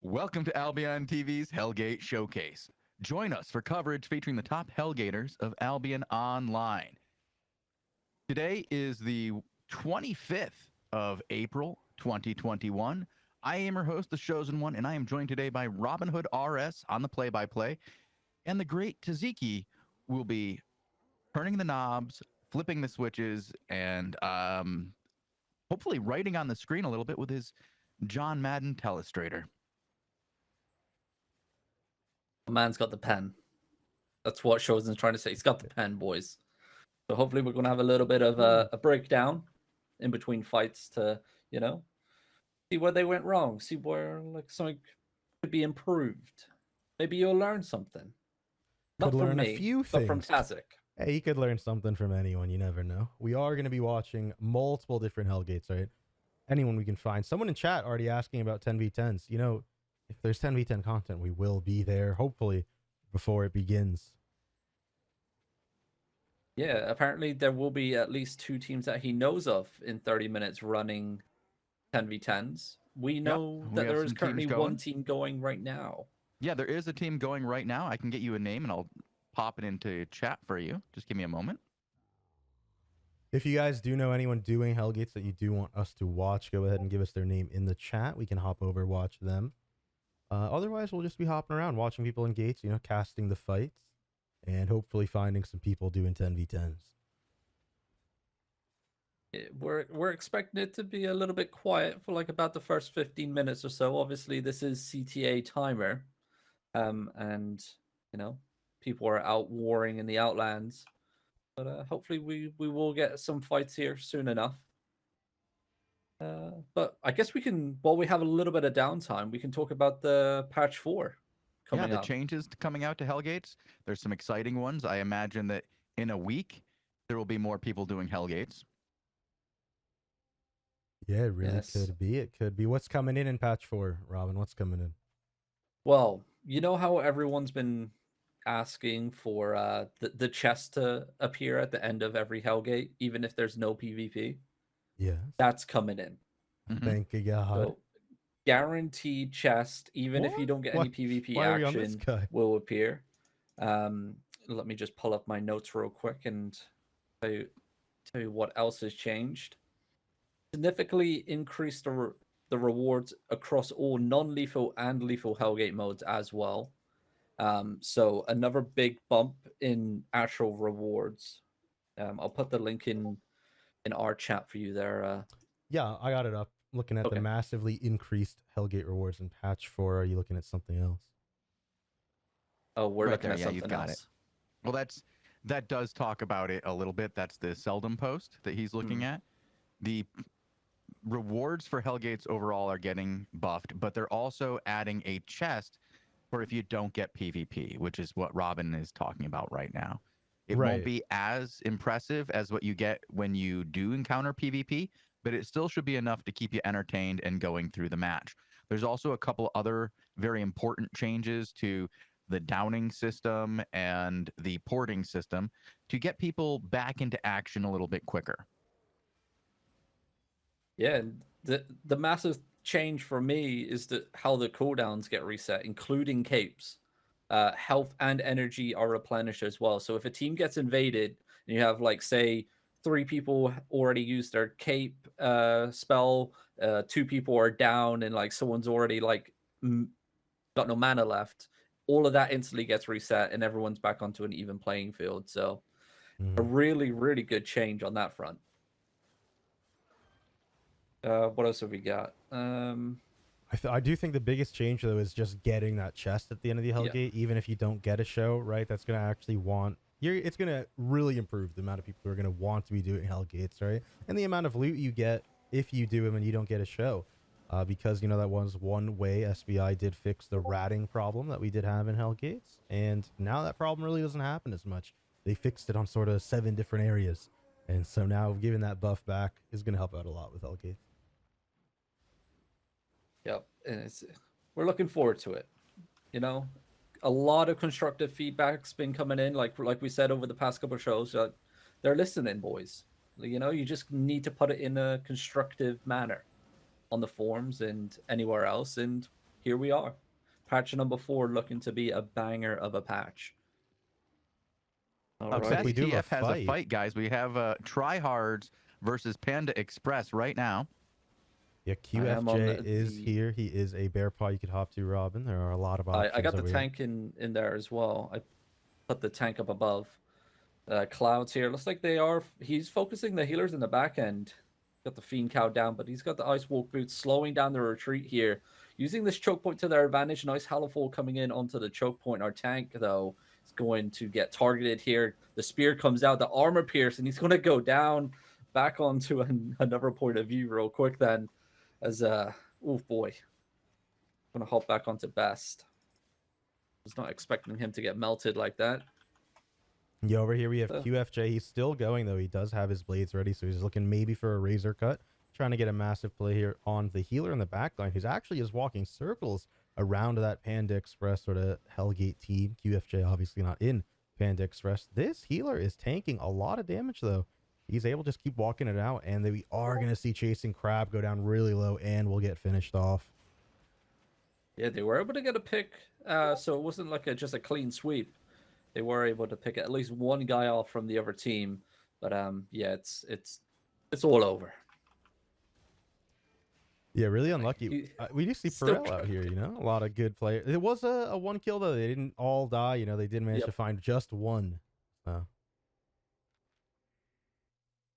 Welcome to Albion TV's Hellgate Showcase. Join us for coverage featuring the top Hellgaters of Albion Online. Today is the 25th of April, 2021. I am your host, the Shozen One, and I am joined today by Robinhoodrs on the play-by-play, and the great Tazzik will be turning the knobs, flipping the switches, and hopefully writing on the screen a little bit with his John Madden telestrator. Man's got the pen. That's what Shozen's trying to say. He's got the pen, boys. So hopefully we're going to have a little bit of a breakdown in between fights to, see where they went wrong, see where something could be improved. Maybe you'll learn something. Could learn a few but things. from Tazzik. Hey, you could learn something from anyone. You never know. We are going to be watching multiple different Hellgates, right? Anyone we can find. Someone in chat already asking about 10v10s. You know, if there's 10v10 content, we will be there, hopefully, before it begins. Yeah, apparently there will be at least 2 teams that he knows of in 30 minutes running 10v10s. We know that there is currently one team going right now. Yeah, there is a team going right now. I can get you a name and I'll pop it into chat for you. Just give me a moment. If you guys do know anyone doing Hellgates that you do want us to watch, go ahead and give us their name in the chat. We can hop over, watch them. Otherwise, we'll just be hopping around, watching people in gates, casting the fights, and hopefully finding some people doing 10v10s. We're expecting it to be a little bit quiet for about the first 15 minutes or so. Obviously, this is CTA timer, and people are out warring in the Outlands. But hopefully we will get some fights here soon enough. But I guess we can, while we have a little bit of downtime, we can talk about the patch 4 coming up. Changes coming out to Hellgates. There's some exciting ones. I imagine that in a week, there will be more people doing Hellgates. Yeah, it really could be. It could be. What's coming in patch 4, Robin? What's coming in? Well, you know how everyone's been asking for the chest to appear at the end of every Hellgate, even if there's no PvP? Yeah. That's coming in. Thank you, God. So, guaranteed chest, even if you don't get any PvP action, will appear. Let me just pull up my notes real quick and tell you what else has changed. Significantly increased the rewards across all non-lethal and lethal Hellgate modes as well. So another big bump in actual rewards. I'll put the link in our chat for you there. Yeah, I got it up. Looking at the massively increased Hellgate rewards in patch 4. Are you looking at something else? Oh, we're looking at something you've got else. Well, that does talk about it a little bit. That's the Seldom post that he's looking at. The rewards for Hellgates overall are getting buffed, but they're also adding a chest for if you don't get PvP, which is what Robin is talking about right now. It won't be as impressive as what you get when you do encounter PvP, but it still should be enough to keep you entertained and going through the match. There's also a couple other very important changes to the downing system and the porting system to get people back into action a little bit quicker. Yeah, the massive change for me is that how the cooldowns get reset, including capes. Health and energy are replenished as well. So if a team gets invaded and you have say 3 people already used their cape spell, 2 people are down, and someone's already got no mana left, all of that instantly gets reset and everyone's back onto an even playing field. So a really, really good change on that front. What else have we got? I do think the biggest change, though, is just getting that chest at the end of the Hellgate. Even if you don't get a show, right? That's going to actually it's going to really improve the amount of people who are going to want to be doing Hellgates, right? And the amount of loot you get if you do them and you don't get a show. Because, that was one way SBI did fix the ratting problem that we did have in Hellgates. And now that problem really doesn't happen as much. They fixed it on sort of 7 different areas. And so now giving that buff back is going to help out a lot with Hellgate. Yep, and we're looking forward to it. A lot of constructive feedback's been coming in, like we said over the past couple of shows. They're listening, boys. You just need to put it in a constructive manner on the forums and anywhere else, and here we are. Patch number 4 looking to be a banger of a patch. Obsessed we do have TF a has a fight. fight, guys. We have Tryhards versus Panda Express right now. Yeah, am on QFJ is the- here. He is a bear paw you could hop to, Robin. There are a lot of options. I got the over here. tank in there as well. I put the tank up above. Clouds here. Looks like he's focusing the healers in the back end. Got the Fiend Cow down, but he's got the Ice Walk boots slowing down the retreat here. Using this choke point to their advantage. Nice Halifall coming in onto the choke point. Our tank, though, is going to get targeted here. The spear comes out, the armor pierce, and he's going to go down back onto another point of view real quick then. As, oh boy. I'm going to hop back onto Best. Was not expecting him to get melted like that. Yeah, over here we have QFJ. He's still going, though. He does have his blades ready, so he's looking maybe for a razor cut. Trying to get a massive play here on the healer in the back line, who's actually is walking circles around that Panda Express sort of Hellgate team. QFJ obviously not in Panda Express. This healer is tanking a lot of damage, though. He's able to just keep walking it out, and we are going to see Chasing Crab go down really low, and we'll get finished off. Yeah, they were able to get a pick, so it wasn't like just a clean sweep. They were able to pick at least one guy off from the other team, but yeah, it's all over. Yeah, really unlucky. We do see Perel out here, you know, a lot of good players. It was a one kill, though. They didn't all die, you know, they did manage to find just one.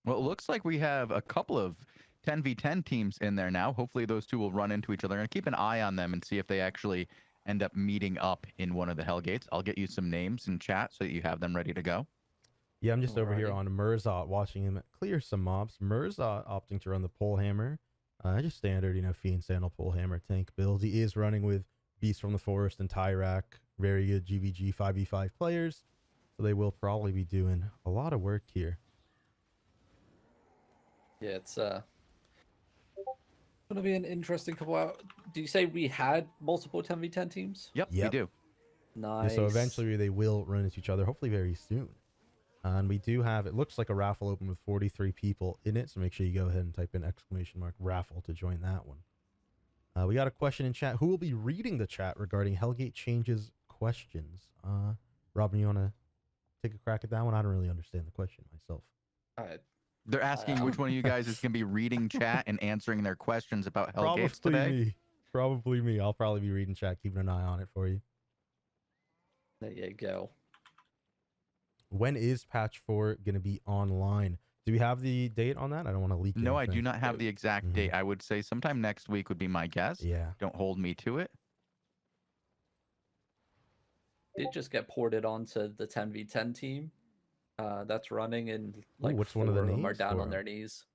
Well, it looks like we have a couple of 10v10 teams in there now. Hopefully those two will run into each other. And keep an eye on them and see if they actually end up meeting up in one of the Hellgates. I'll get you some names in chat so that you have them ready to go. Yeah, I'm just over here on Mirzot watching him clear some mobs. Mirzot opting to run the pole hammer. Just standard, you know, Fiend Sandal pole hammer tank build. He is running with Beast from the Forest and Tyrak. Very good GVG 5v5 players. So they will probably be doing a lot of work here. Yeah, it's going to be an interesting couple out. Do you say we had multiple 10v10 teams? Yep, we do. Yeah, Nice. so eventually they will run into each other, hopefully very soon. And we do have, it looks like a raffle open with 43 people in it. So make sure you go ahead and type in !raffle to join that one. We got a question in chat. Who will be reading the chat regarding Hellgate changes questions? Robin, you want to take a crack at that one? I don't really understand the question myself. They're asking which one of you guys is going to be reading chat and answering their questions about Hellgates today. Me. Probably me. I'll probably be reading chat, keeping an eye on it for you. There you go. When is patch 4 going to be online? Do we have the date on that? I don't want to leak No, anything. I do not have the exact date. I would say sometime next week would be my guess. Yeah. Don't hold me to it. Did just get ported onto the 10v10 team. That's running, and like what's 4 one of the of them are names down for on him? their knees.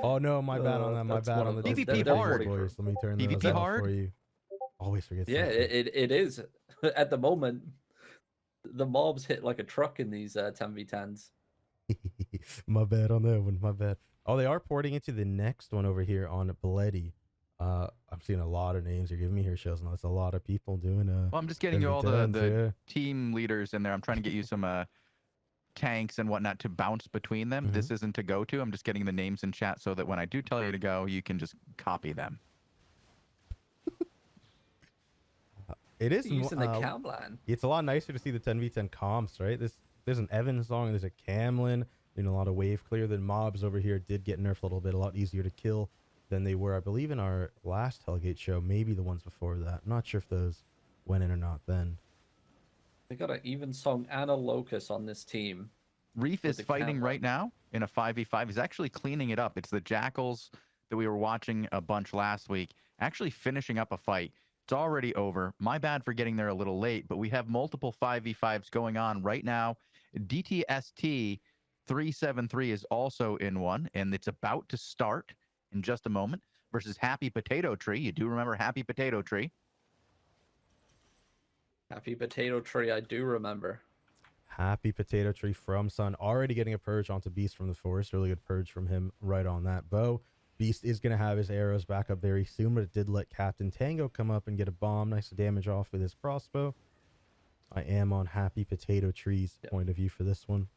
Oh no, my bad on that. My That's bad one on the of those. PvP They're hard. boys. Let me turn those PvP off hard? for you. Always forget. Yeah, something. it is. At the moment, the mobs hit like a truck in these 10v10s. My bad on that one. My bad. Oh, they are porting into the next one over here on Bloody. I'm seeing a lot of names you're giving me here, Shozen. That's a lot of people doing. Well, I'm just getting you all the 10v10s, team leaders in there. I'm trying to get you some tanks and whatnot to bounce between them. This isn't to go to. I'm just getting the names in chat so that when I do tell you to go, you can just copy them. It is Using the Camlan. It's a lot nicer to see the 10v10 comps, right? There's an Evan song, there's a Camlin, doing a lot of wave clear. The mobs over here did get nerfed a little bit, a lot easier to kill than they were, I believe, in our last Hellgate show. Maybe the ones before that. I'm not sure if those went in or not then. They got an even song and a locus on this team. Reef is fighting right now in a 5v5. He's actually cleaning it up. It's the Jackals that we were watching a bunch last week, actually finishing up a fight. It's already over. My bad for getting there a little late, but we have multiple 5v5s going on right now. DTST 373 is also in one, and it's about to start in just a moment versus Happy Potato Tree. You do remember Happy Potato Tree? Happy Potato Tree, I do remember. Happy Potato Tree from Sun, already getting a purge onto Beast from the Forest. Really good purge from him right on that bow. Beast is going to have his arrows back up very soon, but it did let Captain Tango come up and get a bomb. Nice damage off with his crossbow. I am on Happy Potato Tree's point of view for this one.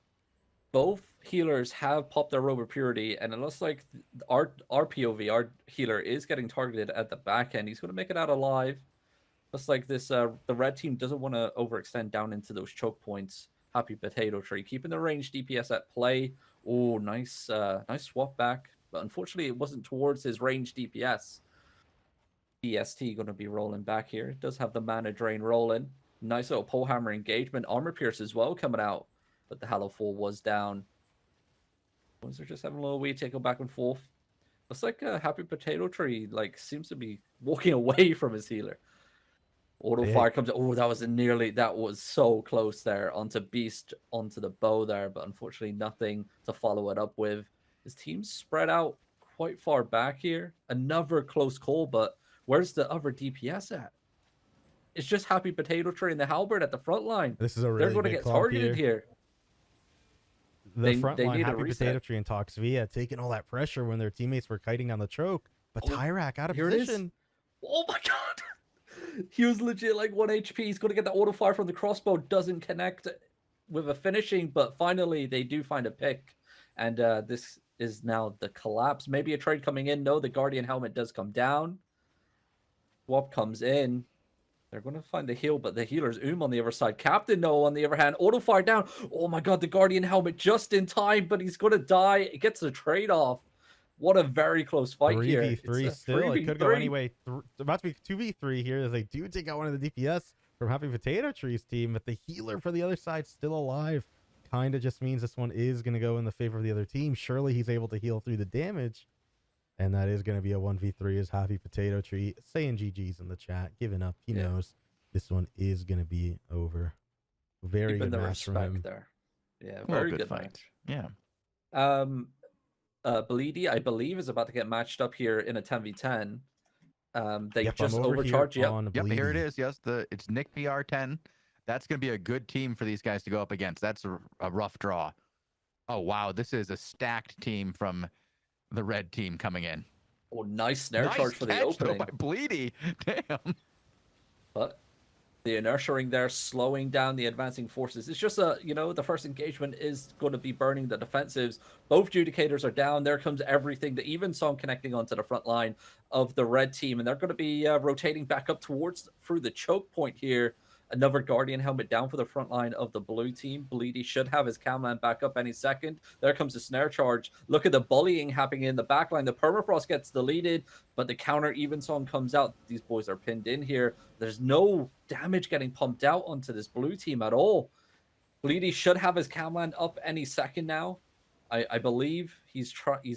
both healers have popped their robe of purity, and it looks like our POV, our healer, is getting targeted at the back end. He's going to make it out alive. Looks like this the red team doesn't want to overextend down into those choke points. Happy Potato Tree keeping the range DPS at play. Oh, nice nice swap back, but unfortunately it wasn't towards his range DPS. EST going to be rolling back here. It does have the mana drain rolling. Nice little pole hammer engagement. Armor pierce as well coming out, but the Hallow Fall was down. Ones are just having a little wee tickle back and forth. Looks like a Happy Potato Tree like seems to be walking away from his healer. Auto fire comes. Oh, that was so close there onto Beast, onto the bow there, but unfortunately nothing to follow it up with. His team's spread out quite far back here. Another close call, but where's the other DPS at? It's just Happy Potato Tree and the Halberd at the front line. This is a really They're going to get targeted here. The front line, Happy Potato Tree and Toxvia taking all that pressure when their teammates were kiting on the choke, but Tyrak out of position. Oh my god! He was legit like 1 HP. He's going to get the auto fire from the crossbow. Doesn't connect with a finishing, but finally they do find a pick. And this is now the collapse. Maybe a trade coming in. No, the Guardian helmet does come down. Swap comes in. They're going to find the heal, but the healer's on the other side. Captain No on the other hand. Auto fire down. Oh my god, the Guardian helmet just in time, but he's going to die. It gets the trade off. What a very close fight here. 3v3 still. It could go anyway. About to be 2v3 here as they do take out one of the DPS from Happy Potato Tree's team, but the healer for the other side still alive. Kind of just means this one is going to go in the favor of the other team. Surely he's able to heal through the damage. And that is going to be a 1v3 as Happy Potato Tree saying GG's in the chat, giving up. He knows this one is going to be over. Very good match from him. There. Yeah, very good fight. Match. Yeah. Bleedy, I believe, is about to get matched up here in a 10v10. They just overcharge. Yep, here it is. Yes, it's Nick BR10. That's going to be a good team for these guys to go up against. That's a rough draw. Oh, wow. This is a stacked team from the red team coming in. Oh, nice snare charge for the opening. By Bleedy. Damn. But the inertiaing there, slowing down the advancing forces. It's just the first engagement is going to be burning the defensives. Both Judicators are down. There comes everything. The Evensong connecting onto the front line of the red team, and they're going to be rotating back up through the choke point here. Another Guardian helmet down for the front line of the blue team. Bleedy should have his camland back up any second. There comes the snare charge. Look at the bullying happening in the back line. The permafrost gets deleted, but the counter Evensong comes out. These boys are pinned in here. There's no damage getting pumped out onto this blue team at all. Bleedy should have his camland up any second now. I believe he's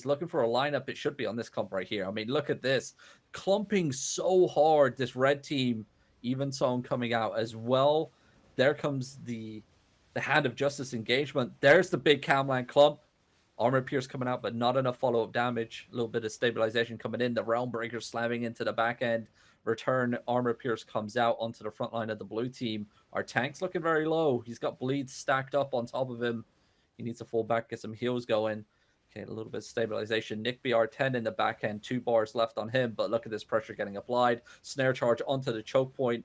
looking for a lineup. It should be on this clump right here. I mean, look at this. Clumping so hard, this red team. Evensong coming out as well. There comes the Hand of Justice engagement. There's the big camland clump. Armor pierce coming out, but not enough follow-up damage. A little bit of stabilization coming in. The Realm Breaker slamming into the back end. Return armor pierce comes out onto the front line of the blue team. Our tank's looking very low. He's got bleeds stacked up on top of him. He needs to fall back, get some heals going. Okay, a little bit of stabilization. Nick BR10 in the back end, 2 bars left on him, but look at this pressure getting applied. Snare charge onto the choke point.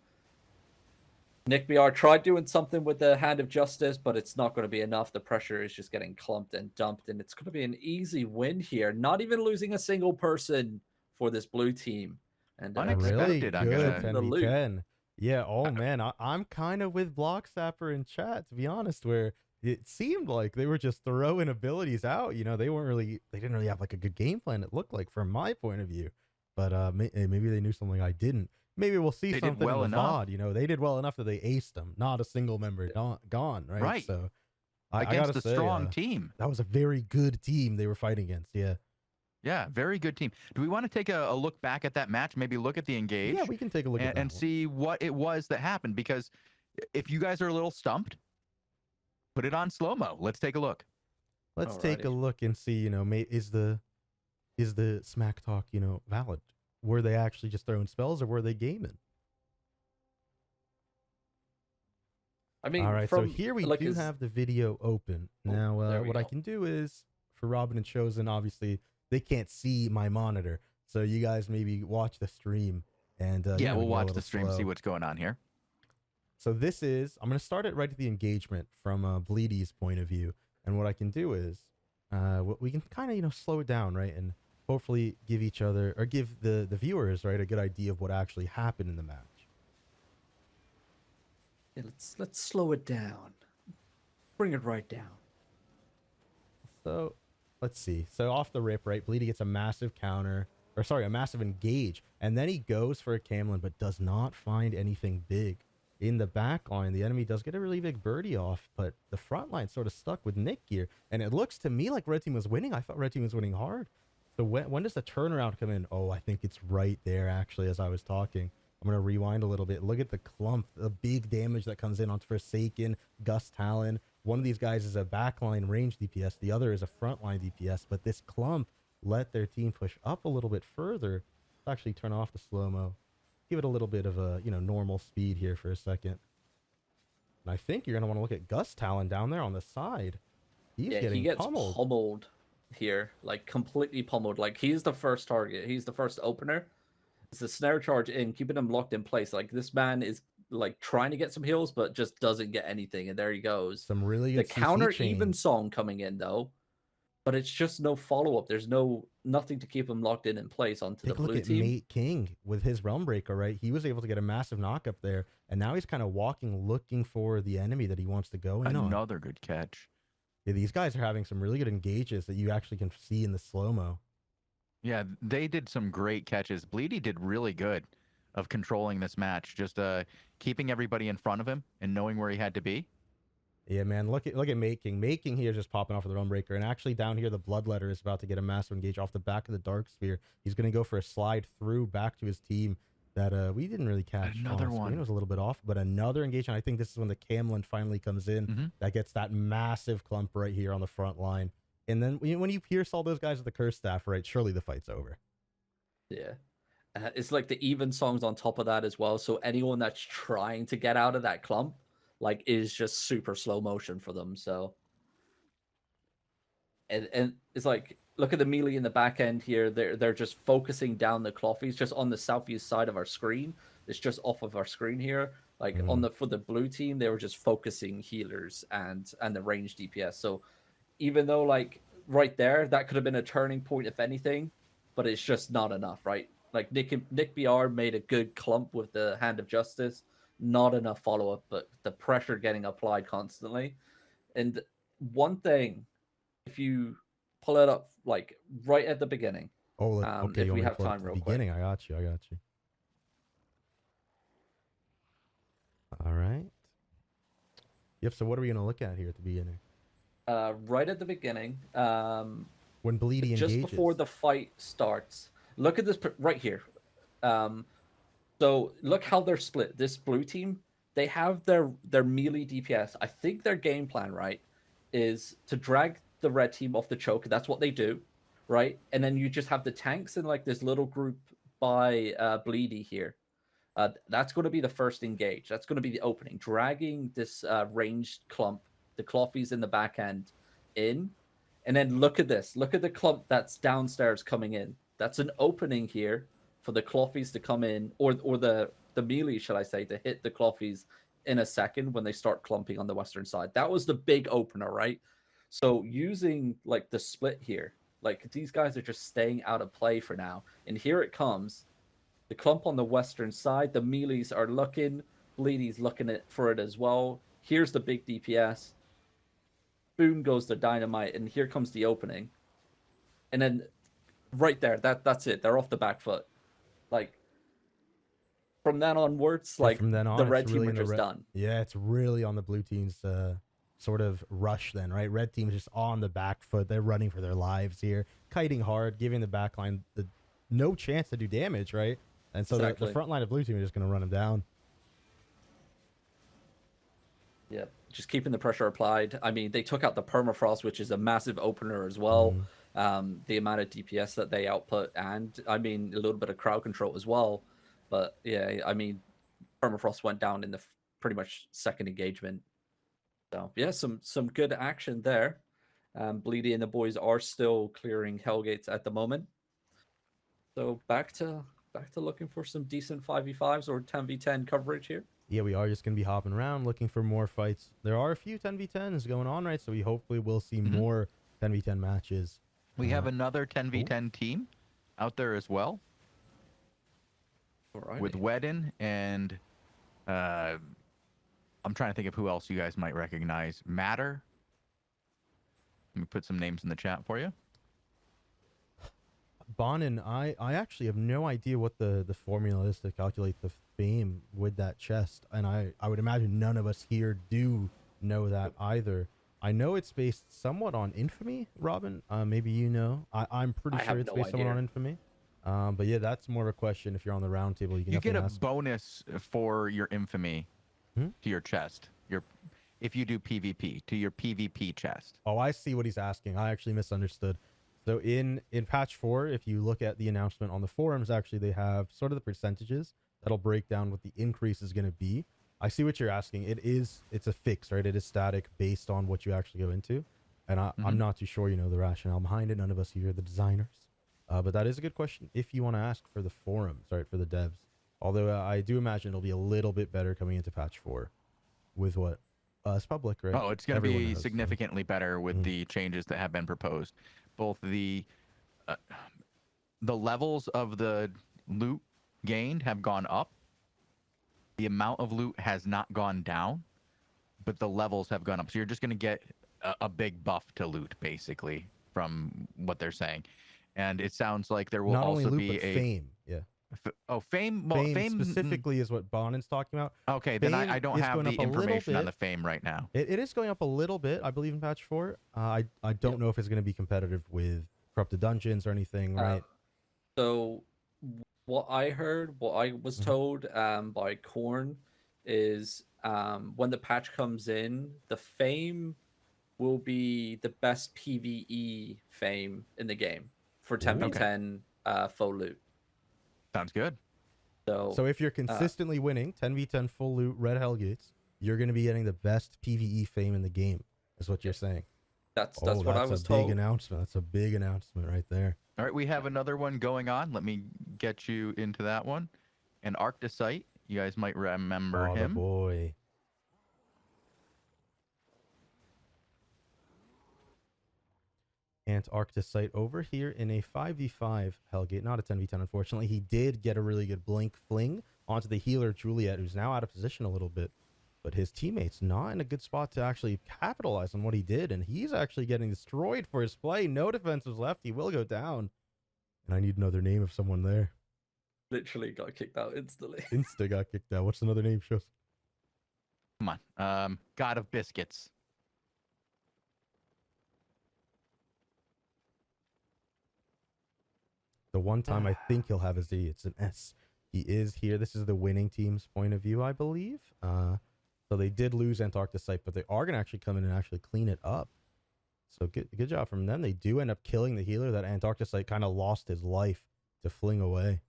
Nick BR tried doing something with the Hand of Justice, but it's not going to be enough. The pressure is just getting clumped and dumped, and it's going to be an easy win here. Not even losing a single person for this blue team. And unexpected. Really I'm good gonna 10v10. Yeah, oh man, I'm kind of with Blocksapper in chat, to be honest, where it seemed like they were just throwing abilities out. You know, they didn't really have like a good game plan, it looked like, from my point of view. But maybe they knew something I didn't. Maybe we'll see something in the VOD. You know, they did well enough that they aced them. Not a single member gone, right? Right. So against a strong team. That was a very good team they were fighting against. Yeah. Yeah, very good team. Do we want to take a look back at that match? Maybe look at the engage. Yeah, we can take a look at that and see what it was that happened. Because if you guys are a little stumped, put it on slow-mo. Let's take a look. Let's take a look and see, you know, is the smack talk, you know, valid? Were they actually just throwing spells, or were they gaming? I mean, all right, so here we do have the video open. Now, what I can do is, for Robin and Shozen, obviously, they can't see my monitor. So you guys maybe watch the stream. And yeah, we'll watch the stream, see what's going on here. So this is, I'm going to start it right at the engagement from Bleedy's point of view. And what I can do is, we can kind of, slow it down, right? And hopefully give each other, or give the viewers, right, a good idea of what actually happened in the match. Yeah, let's slow it down. Bring it right down. So let's see. So off the rip, right, Bleedy gets a massive counter, or sorry, a massive engage, and then he goes for a Camlin, but does not find anything big. In the back line, the enemy does get a really big birdie off, but the front line sort of stuck with Nick here, and it looks to me like red team was winning. I thought red team was winning hard. So when does the turnaround come in? Oh, I think it's right there, actually, as I was talking. I'm going to rewind a little bit. Look at the clump, the big damage that comes in on Forsaken, Gus Talon. One of these guys is a backline range DPS. The other is a frontline DPS. But this clump let their team push up a little bit further. Let's actually turn off the slow-mo. Give it a little bit of a, normal speed here for a second. And I think you're going to want to look at Gus Talon down there on the side. He's getting he gets pummeled. pummeled here, like completely pummeled. Like he's the first target. He's the first opener. It's a snare charge in, keeping him locked in place. Like this man is like trying to get some heals, but just doesn't get anything. And there he goes. Some really good the counter CC chain. even song coming in though, but it's just no follow up. There's nothing to keep him locked in place onto Take the a look blue at team. Mate King with his Realm Breaker, right? He was able to get a massive knock up there, and now he's kind of walking, looking for the enemy that he wants to go in on. Another good catch. Yeah, these guys are having some really good engages that you actually can see in the slow-mo. Yeah, they did some great catches. Bleedy did really good of controlling this match, just keeping everybody in front of him and knowing where he had to be. Yeah, man, look at Mate King. Mate King here just popping off of the Realm Breaker, and actually down here the Bloodletter is about to get a massive engage off the back of the Dark Sphere. He's going to go for a slide through back to his team that we didn't really catch. Another one. one. It was a little bit off, but another engagement. I think this is when the Camlin finally comes in. That gets that massive clump right here on the front line. And then when you pierce all those guys with the Curse Staff, right, surely the fight's over. Yeah. It's like the even songs on top of that as well. So anyone that's trying to get out of that clump, like, is just super slow motion for them. So, and it's like, look at the melee in the back end here. They're just focusing down the Cloffies just on the southeast side of our screen. It's just off of our screen here. Like for the blue team, they were just focusing healers and the range DPS. So even though like right there, that could have been a turning point if anything, but it's just not enough, right? Like Nick BR made a good clump with the Hand of Justice, not enough follow up, but the pressure getting applied constantly. And one thing, if you pull it up like right at the beginning, okay, if we have time, real quick. I got you. All right. Yep. So what are we gonna look at here at the beginning? Right at the beginning, when Bleedy just engages. before the fight starts. Look at this right here. So look how they're split. This blue team, they have their melee DPS. I think their game plan, right, is to drag the red team off the choke. That's what they do, right? And then you just have the tanks in like this little group by Bleedy here. That's going to be the first engage. That's going to be the opening, dragging this ranged clump, the Cloffies in the back end, in. And then look at this. Look at the clump that's downstairs coming in. That's an opening here for the Cloffies to come in, or the melee, shall I say, to hit the Cloffies in a second when they start clumping on the western side. That was the big opener, right? So using like the split here, like these guys are just staying out of play for now. And here it comes. The clump on the western side, the melees are looking, Bleedy's looking for it as well. Here's the big DPS. Boom goes the dynamite, and here comes the opening. And then right there, that's it. They're off the back foot. Like from then onwards, like from then on, the red really team are just done. Yeah, it's really on the blue team's sort of rush then, right? Red team's just on the back foot. They're running for their lives here, kiting hard, giving the back line no chance to do damage, right? And so the front line of blue team is just going to run them down. Yeah, just keeping the pressure applied. I mean, they took out the permafrost, which is a massive opener as well. The amount of DPS that they output, and I mean a little bit of crowd control as well. But yeah, I mean, permafrost went down in the pretty much second engagement. So yeah, some good action there. Bleedy and the boys are still clearing Hellgates at the moment. So back to looking for some decent 5v5s or 10v10 coverage here. yeah, we are just gonna be hopping around looking for more fights. There are a few 10v10s going on, right? So we hopefully will see more 10v10 matches. We have Uh, another 10v10 team out there as well with Alrighty. Wedden and I'm trying to think of who else you guys might recognize. Matter. Let me put some names in the chat for you. Bonin, I actually have no idea what the formula is to calculate the fame with that chest, and I would imagine none of us here do know that either. I know it's based somewhat on infamy, Robin. Maybe you know. I'm pretty I sure have it's no based somewhat idea. on infamy. But yeah, that's more of a question. If you're on the round table, you can You get definitely a ask. bonus for your infamy Hmm? to your chest. If you do PvP to your PvP chest. Oh, I see what he's asking. I actually misunderstood. So in patch 4, if you look at the announcement on the forums, actually they have sort of the percentages that'll break down what the increase is going to be. I see what you're asking. It's a fix, right? It is static based on what you actually go into. And I'm not too sure, the rationale behind it. None of us here are the designers. But that is a good question if you want to ask for the forums, right, for the devs. Although I do imagine it'll be a little bit better coming into patch 4 with what? It's public, right? Oh, it's going to Everyone be knows, so. significantly better with the changes that have been proposed. Both the levels of the loot gained have gone up. The amount of loot has not gone down, but the levels have gone up. So you're just going to get a big buff to loot, basically, from what they're saying. And it sounds like there will Not also only loot, be but a fame. Yeah. fame. Well, Fame fame specifically is what Bonin's talking about. Okay, then I Fame don't is have going the up a little information on bit. the fame right now. It is going up a little bit, I believe, in patch 4. I don't know if it's going to be competitive with corrupted dungeons or anything, right? So what I heard, what I was told by Korn is when the patch comes in, the fame will be the best PvE fame in the game for 10v10 full loot. Sounds good. So if you're consistently winning 10v10 full loot red Hellgates, you're going to be getting the best PvE fame in the game, is what you're saying. That's what I was That's a told. big announcement. That's a big announcement right there. All right, we have another one going on. Let me get you into that one. And Arctisite, you guys might remember Oh, him. the boy. Antarcticite over here in a 5v5 Hellgate, not a 10v10, unfortunately. He did get a really good blink fling onto the healer Juliet, who's now out of position a little bit. But his teammate's not in a good spot to actually capitalize on what he did, and he's actually getting destroyed for his play. No defensives left. He will go down. And I need another name of someone there. Literally got kicked out instantly. Insta got kicked out. What's another name, Shows? Come on. God of Biscuits. The one time I think he'll have a Z, it's an S. He is here. This is the winning team's point of view, I believe. So they did lose Antarcticite, but they are going to actually come in and actually clean it up. So good job from them. They do end up killing the healer. That Antarcticite kind of lost his life to fling away.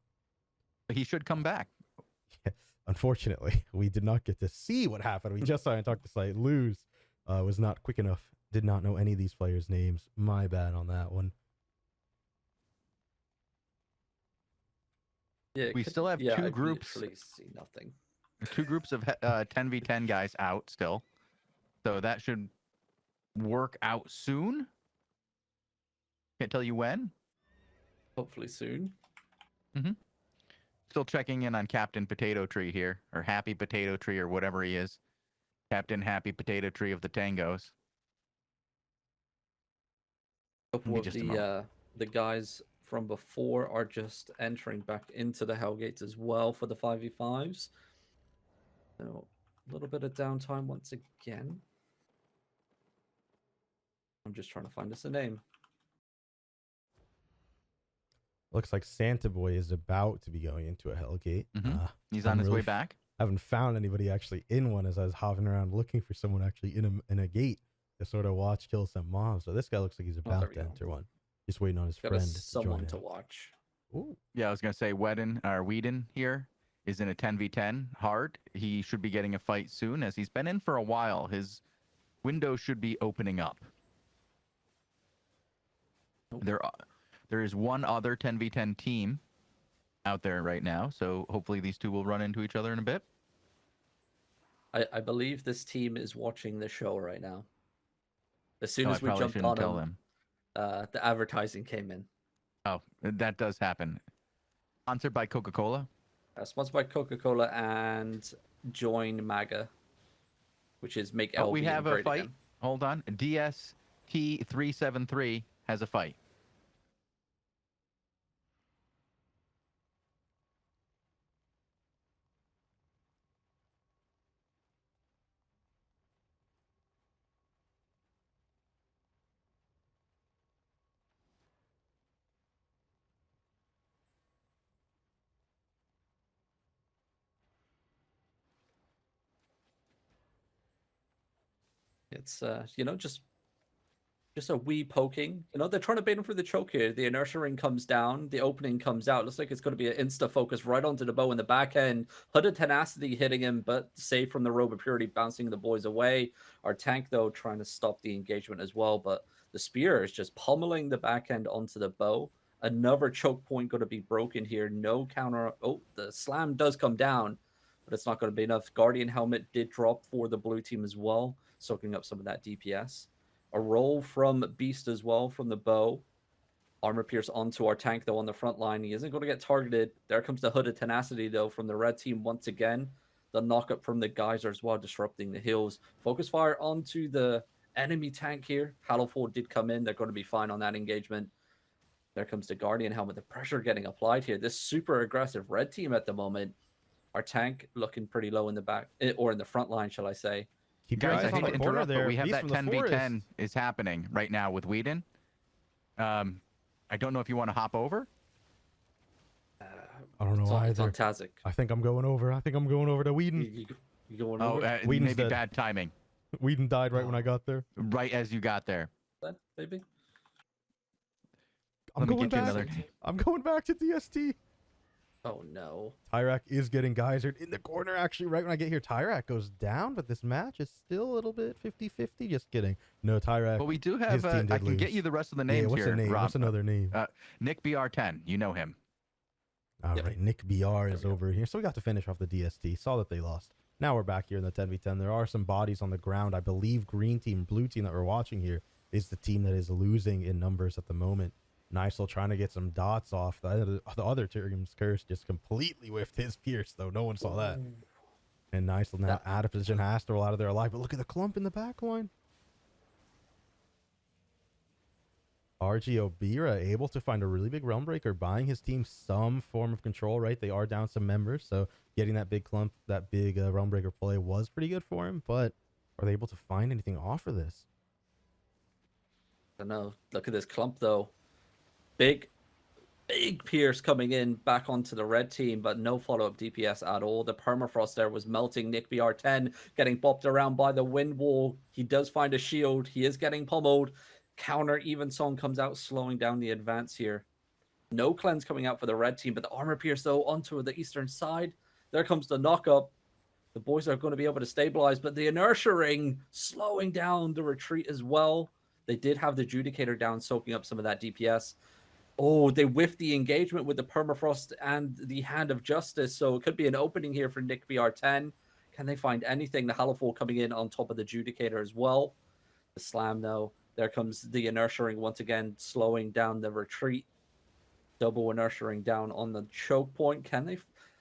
He should come back. Yeah, unfortunately, we did not get to see what happened. We just saw Antarcticite lose. Was not quick enough. Did not know any of these players' names. My bad on that one. Yeah, We still have two groups. Literally see nothing. Two groups of 10v10 guys out still. So that should work out soon. Can't tell you when. Hopefully soon. Still checking in on Captain Potato Tree here, or Happy Potato Tree, or whatever he is. Captain Happy Potato Tree of the Tangos. Couple of the guys from before are just entering back into the Hellgates as well for the 5v5s. So a little bit of downtime once again. I'm just trying to find us a name. Looks like Santa Boy is about to be going into a Hellgate. He's on his way back. Haven't found anybody actually in one as I was hopping around looking for someone actually in a gate to sort of watch kill some mobs. So this guy looks like he's about to enter one. Just waiting on his friend. Someone to watch. Ooh. Yeah, I was gonna say Whedon here is in a 10v10 hard. He should be getting a fight soon, as he's been in for a while. His window should be opening up. There is one other 10v10 team out there right now, so hopefully these two will run into each other in a bit. I believe this team is watching the show right now. As soon Oh, I as we probably jumped shouldn't on tell them, them. the advertising came in. Oh, that does happen. Sponsored by Coca-Cola. Sponsored by Coca-Cola and Join MAGA, which is Make Oh, Albion we have a Great fight. Again. Hold on. DST373 has a fight. It's just a wee poking. They're trying to bait him for the choke here. The inertia ring comes down, the opening comes out. Looks like it's going to be an insta focus right onto the bow in the back end. Hooded Tenacity hitting him, but safe from the Robe of Purity, bouncing the boys away. Our tank, though, trying to stop the engagement as well, but the spear is just pummeling the back end onto the bow. Another choke point going to be broken here. No counter. Oh, the slam does come down, but it's not going to be enough. Guardian Helmet did drop for the blue team as well, soaking up some of that DPS. A roll from Beast as well from the bow. Armor pierce onto our tank, though, on the front line. He isn't going to get targeted. There comes the Hooded Tenacity, though, from the red team once again. The knockup from the Geyser as well, disrupting the hills. Focus fire onto the enemy tank here. Hallowfall did come in. They're going to be fine on that engagement. There comes the Guardian Helmet. The pressure getting applied here. This super aggressive red team at the moment. Our tank looking pretty low in the back, or in the front line, shall I say. Keep your Guys, eyes I on hate the to corner interrupt, there. but we have Beast that from the 10v10 forest. is happening right now with Whedon. I don't know if you want to hop over. I don't know It's on either. Tazzik. I think I'm going over. I think I'm going over to Whedon. You going Oh, over? Whedon's maybe dead. bad timing. Whedon died right when I got there. Right as you got there. Then, maybe? I'm Let me going get you back. another. I'm going back to DST. Oh, no. Tyrak is getting geysered in the corner, actually, right when I get here. Tyrak goes down, but this match is still a little bit 50-50. Just kidding. No, Tyrak. But we do his have. team did I can get lose. you the rest of the Yeah, names what's here. the name? Rob. What's another name? Nick BR10. You know him. All Yep. right, Nick BR is we go. over here. So we got to finish off the DST. Saw that they lost. Now we're back here in the 10v10. There are some bodies on the ground. I believe green team, blue team that we're watching here is the team that is losing in numbers at the moment. Nysel trying to get some dots off. The other team's curse just completely whiffed his pierce, though. No one saw that. And Nysel now out of position, has to roll out of there alive. But look at the clump in the back line. RG Obira able to find a really big realm breaker, buying his team some form of control, right? They are down some members, so getting that big clump, that big realm breaker play was pretty good for him, but are they able to find anything off of this? I don't know. Look at this clump, though. Big Pierce coming in back onto the red team, but no follow-up DPS at all. The permafrost there was melting. Nick BR10 getting bopped around by the wind wall. He does find a shield. He is getting pummeled. Counter Evensong comes out, slowing down the advance here. No cleanse coming out for the red team, but the armor pierce, though, onto the eastern side. There comes the knockup. The boys are going to be able to stabilize, but the inertia ring slowing down the retreat as well. They did have the Judicator down, soaking up some of that DPS. Oh, they whiffed the engagement with the permafrost and the Hand of Justice, so it could be an opening here for Nick BR10. Can they find anything? The Hallowfall coming in on top of the Judicator as well. The slam, though. There comes the inertia ring once again, slowing down the retreat. Double inertia ring down on the choke point. Can they?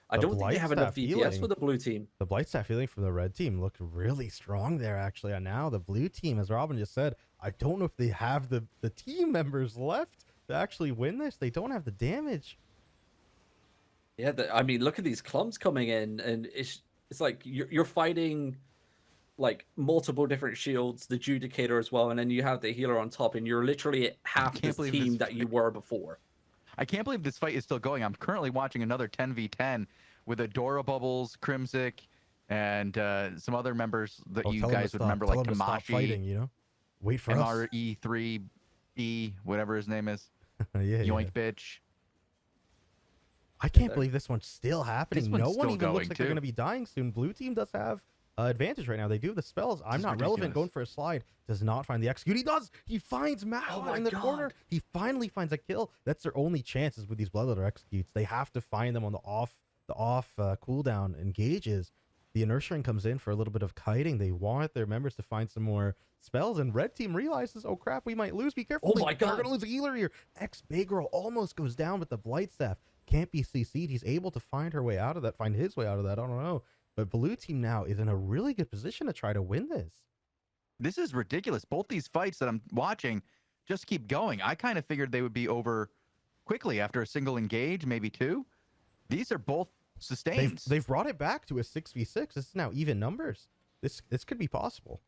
I don't think they have enough DPS for the blue team. The blight staff healing from the red team looked really strong there, actually. And now the blue team, as Robin just said, I don't know if they have the team members left to actually win this. They don't have the damage. Yeah, I mean, look at these clumps coming in, and it's like you're fighting like multiple different shields, the Judicator as well, and then you have the healer on top, and you're literally half the team that you were before. I can't believe this fight is still going. I'm currently watching another 10v10 with Adora Bubbles, Crimsic, and some other members that you guys would remember, like Stop fighting, Tamashi, you know? Wait for us. MRE3E, whatever his name is. Yeah, Yoink bitch. I can't believe this one's still happening. one's No one still even looks going, like they're too. going to be dying soon. Blue team does have advantage right now. They do have the spells. I'm is not relevant. ridiculous. Going for a slide. Does not find the execute. He does. He finds Matt my in the corner. God. He finally finds a kill. That's their only chances with these bloodletter executes. They have to find them on the off cooldown engages. the Inertia comes in for a little bit of kiting. They want their members to find some more spells, and red team realizes, oh crap, we might lose. Be careful. Oh my They're God. gonna lose a healer here. Bay Girl almost goes down, but the Blightstaff can't be CC'd. He's able to find his way out of that. I don't know. But blue team now is in a really good position to try to win this. This is ridiculous. Both these fights that I'm watching just keep going. I kind of figured they would be over quickly after a single engage, maybe two. These are both sustained. They've brought it back to a 6v6. This is now even numbers. This could be possible.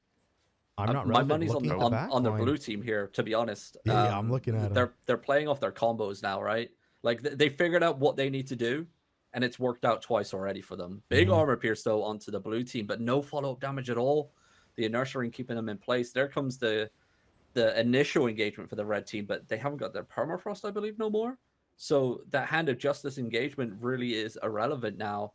I'm not. My money's on the line. blue team here, to be honest. Yeah, I'm looking at them. They're playing off their combos now, right? Like they figured out what they need to do, and it's worked out twice already for them. Big armor pierce though onto the blue team, but no follow-up damage at all. The Inertia Ring keeping them in place. There comes the initial engagement for the red team, but they haven't got their permafrost, I believe, no more. So that Hand of Justice engagement really is irrelevant now.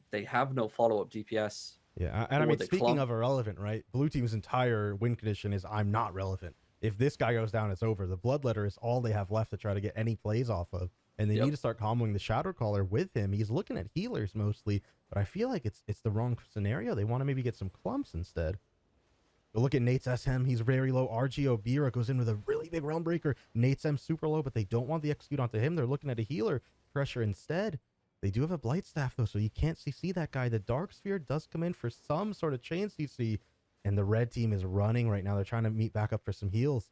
They have no follow-up DPS. Yeah, and I mean, speaking of irrelevant, right? Blue team's entire win condition is I'm not relevant. If this guy goes down, it's over. The Bloodletter is all they have left to try to get any plays off of. And they need to start comboing the Shadowcaller with him. He's looking at healers mostly, but I feel like it's the wrong scenario. They want to maybe get some clumps instead. But look at Nate's SM. He's very low. RGO Bira goes in with a really big Realm Breaker. Nate's M super low, but they don't want the execute onto him. They're looking at a healer pressure instead. They do have a Blightstaff, though, so you can't CC that guy. The Dark Sphere does come in for some sort of chain CC, and the red team is running right now. They're trying to meet back up for some heals.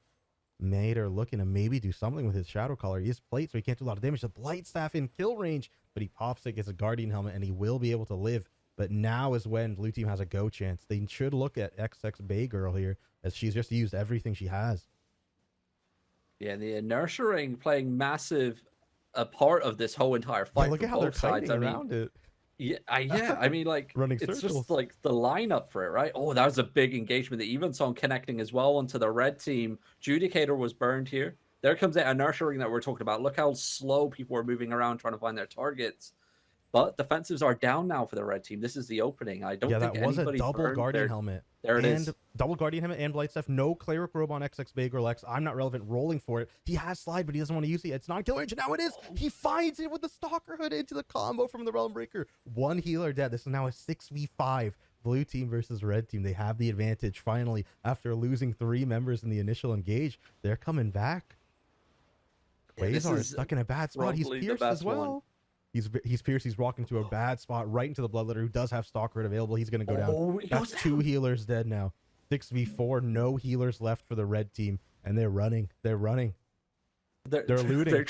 Mater looking to maybe do something with his Shadowcaller. He is plate, so he can't do a lot of damage. The Blightstaff in kill range, but he pops it, gets a Guardian Helmet, and he will be able to live. But now is when blue team has a go chance. They should look at XX Bay Girl here, as she's just used everything she has. Yeah, the Inertia Ring playing massive a part of this whole entire fight. Yeah, look at how they're kiting around it. Yeah, I mean, like running it's circles. Just like the lineup for it, right? Oh, that was a big engagement. They even saw him connecting as well onto the red team. Judicator was burned here. There comes that Inertia Ring that we're talking about. Look how slow people are moving around trying to find their targets. But defensives are down now for the red team. This is the opening. I don't think that was a double Guardian Helmet. There it is. Double Guardian Helmet and Blightstaff. No Cleric Robe on XX Bay Girl X. I'm not relevant. Rolling for it. He has slide, but he doesn't want to use it. It's not kill range. And now it is. He finds it with the Stalker Hood into the combo from the Realm Breaker. One healer dead. This is now a 6v5. Blue team versus red team. They have the advantage finally after losing 3 members in the initial engage. They're coming back. Quasar is stuck in a bad spot. He's pierced as well. He's pierced. He's walking to a bad spot right into the Bloodletter, who does have Stalker available. He's going to go down. That's 2 healers dead now. 6v4. No healers left for the red team, and they're running. They're running. They're looting.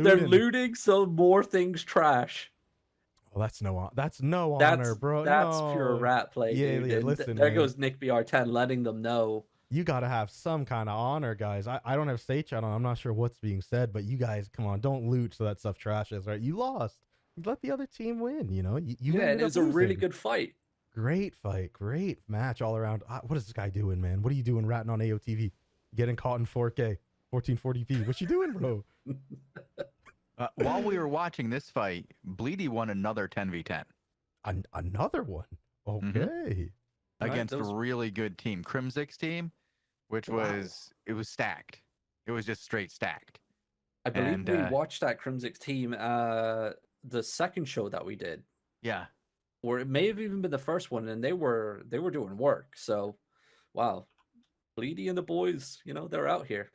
They're looting so more things trash. Well, that's no honor, bro. That's pure rat play. Yeah, dude. yeah. Listen, there man. goes Nick BR10 letting them know. You got to have some kind of honor, guys. I don't have state chat on. I'm not sure what's being said, but you guys, come on, don't loot so that stuff trashes, right? You lost. Let the other team win, you know? And it was a really good fight. Great fight. Great match all around. What is this guy doing, man? What are you doing ratting on AOTV? Getting caught in 4K, 1440p. What you doing, bro? While we were watching this fight, Bleedy won another 10v10. Another one? Okay. Against a really good team. Crimzic's team, which was stacked. It was just straight stacked. I believe we watched that Crimzic's team the second show that we did. Yeah. Or it may have even been the first one, and they were doing work. So wow. Bleedy and the boys, they're out here.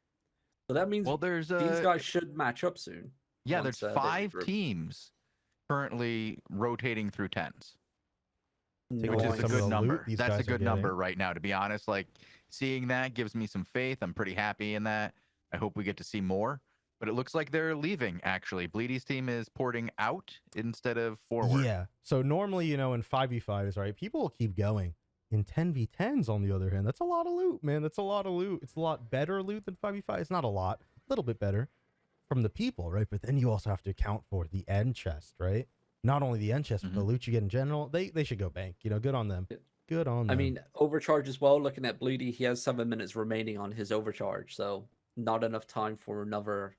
So that means there's these guys should match up soon. Yeah, there's 5 teams currently rotating through 10s. Which is a good number. That's a good number right now, to be honest. Like, seeing that gives me some faith. I'm pretty happy in that. I hope we get to see more. But it looks like they're leaving, actually. Bleedy's team is porting out instead of forward. Yeah. So normally, in 5v5s, right, people will keep going. In 10v10s, on the other hand, that's a lot of loot, man. That's a lot of loot. It's a lot better loot than 5v5. It's not a lot. A little bit better from the people, right? But then you also have to account for the end chest, right? Not only the end chest, but the loot you get in general. They should go bank. Good on them. Good on them. I mean, overcharge as well. Looking at Bleedy, he has 7 minutes remaining on his overcharge. So not enough time for another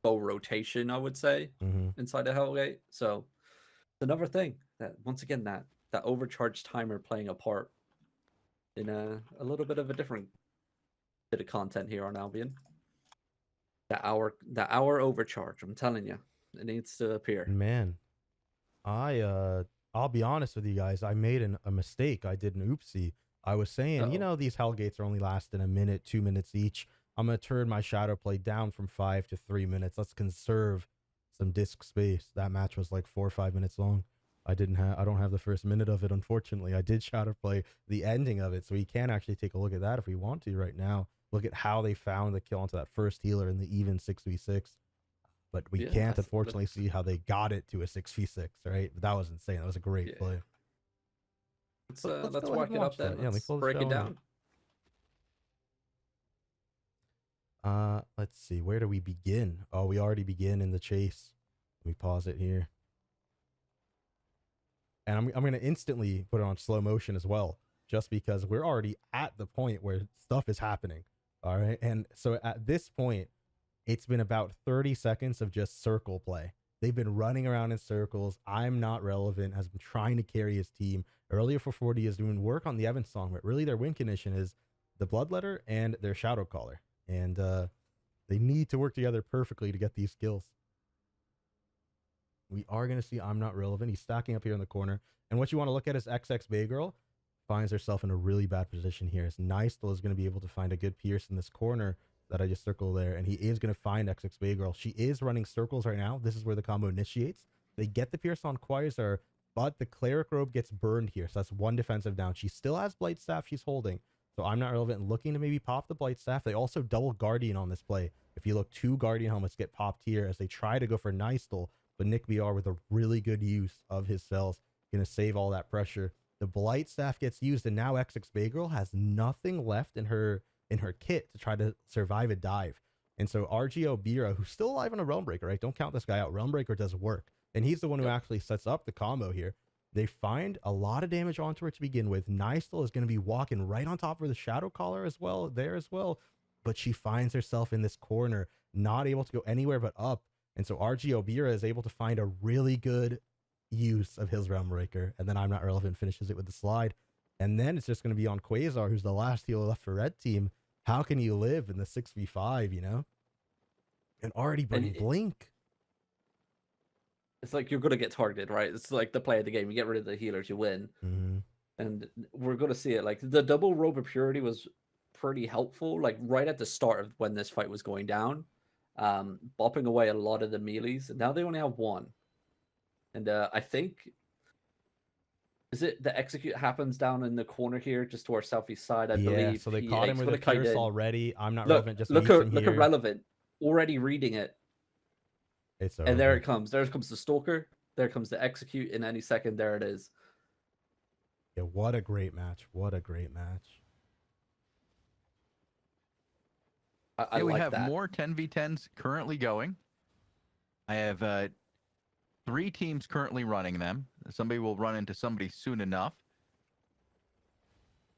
full rotation, I would say, inside of Hellgate. So it's another thing that, once again, that overcharge timer playing a part in a little bit of a different bit of content here on Albion. The hour overcharge, I'm telling you, it needs to appear. Man, I I'll be honest with you guys. I made a mistake. I did an oopsie. I was saying, you Uh-oh. know, these Hellgates are only lasting a minute, 2 minutes each. I'm going to turn my shadow play down from 5 to 3 minutes. Let's conserve some disc space. That match was like 4 or 5 minutes long. I don't have the first minute of it, unfortunately. I did shadow play the ending of it, so we can actually take a look at that if we want to right now. Look at how they found the kill onto that first healer in the even 6v6. But we Yeah, can't, unfortunately, see how they got it to a 6v6, right? But that was insane. That was a great Yeah. play. Let's go ahead whack and it watch up then. that. Yeah, let me Let's pull the break show it up. down. Let's see. Where do we begin? Oh, we already begin in the chase. Let me pause it here. And I'm going to instantly put it on slow motion as well, just because we're already at the point where stuff is happening. All right. And so at this point, it's been about 30 seconds of just circle play. They've been running around in circles. I'm not relevant, has been trying to carry his team. Earlier for 40 is doing work on the Evans song, but really their win condition is the Bloodletter and their Shadow Caller. And they need to work together perfectly to get these kills. We are going to see I'm not relevant. He's stacking up here in the corner. And what you want to look at is XX Baygirl finds herself in a really bad position here. As Nystel is going to be able to find a good pierce in this corner that I just circled there. And he is going to find XX Baygirl. She is running circles right now. This is where the combo initiates. They get the pierce on Quasar, but the Cleric Robe gets burned here. So that's one defensive down. She still has Blightstaff she's holding. So I'm not relevant, looking to maybe pop the Blightstaff. They also double Guardian on this play. If you look, 2 Guardian helmets get popped here as they try to go for Nystel. But Nick BR with a really good use of his cells, going to save all that pressure. The Blightstaff gets used, and now XX Baygirl has nothing left in her kit to try to survive a dive. And so RGO Bira, who's still alive on a Realm Breaker, right? Don't count this guy out. Realm Breaker does work. And he's the one who actually sets up the combo here. They find a lot of damage onto her to begin with. Nystel is going to be walking right on top of the Shadow Caller as well, But she finds herself in this corner, not able to go anywhere but up. And so RGO Bira is able to find a really good use of his Realm Breaker. And then I'm not relevant finishes it with the slide. And then it's just going to be on Quasar, who's the last healer left for red team. How can you live in the 6v5, you know? And already burning Blink. It's like you're going to get targeted, right? It's like the play of the game. You get rid of the healers, you win. Mm-hmm. And we're going to see it. Like the double Robe of Purity was pretty helpful, like right at the start of when this fight was going down. Bopping away a lot of the melees. Now they only have 1. And I think, is it the execute happens down in the corner here, just to our southeast side, I believe. So they caught him with a pierce already. I'm not relevant, just look meets him at here. relevant, already reading it. It's and there it comes. There comes the Stalker. There comes the execute in any second. There it is. Yeah, what a great match. What a great match. I we like have that. more 10v10s currently going. I have 3 teams currently running them. Somebody will run into somebody soon enough.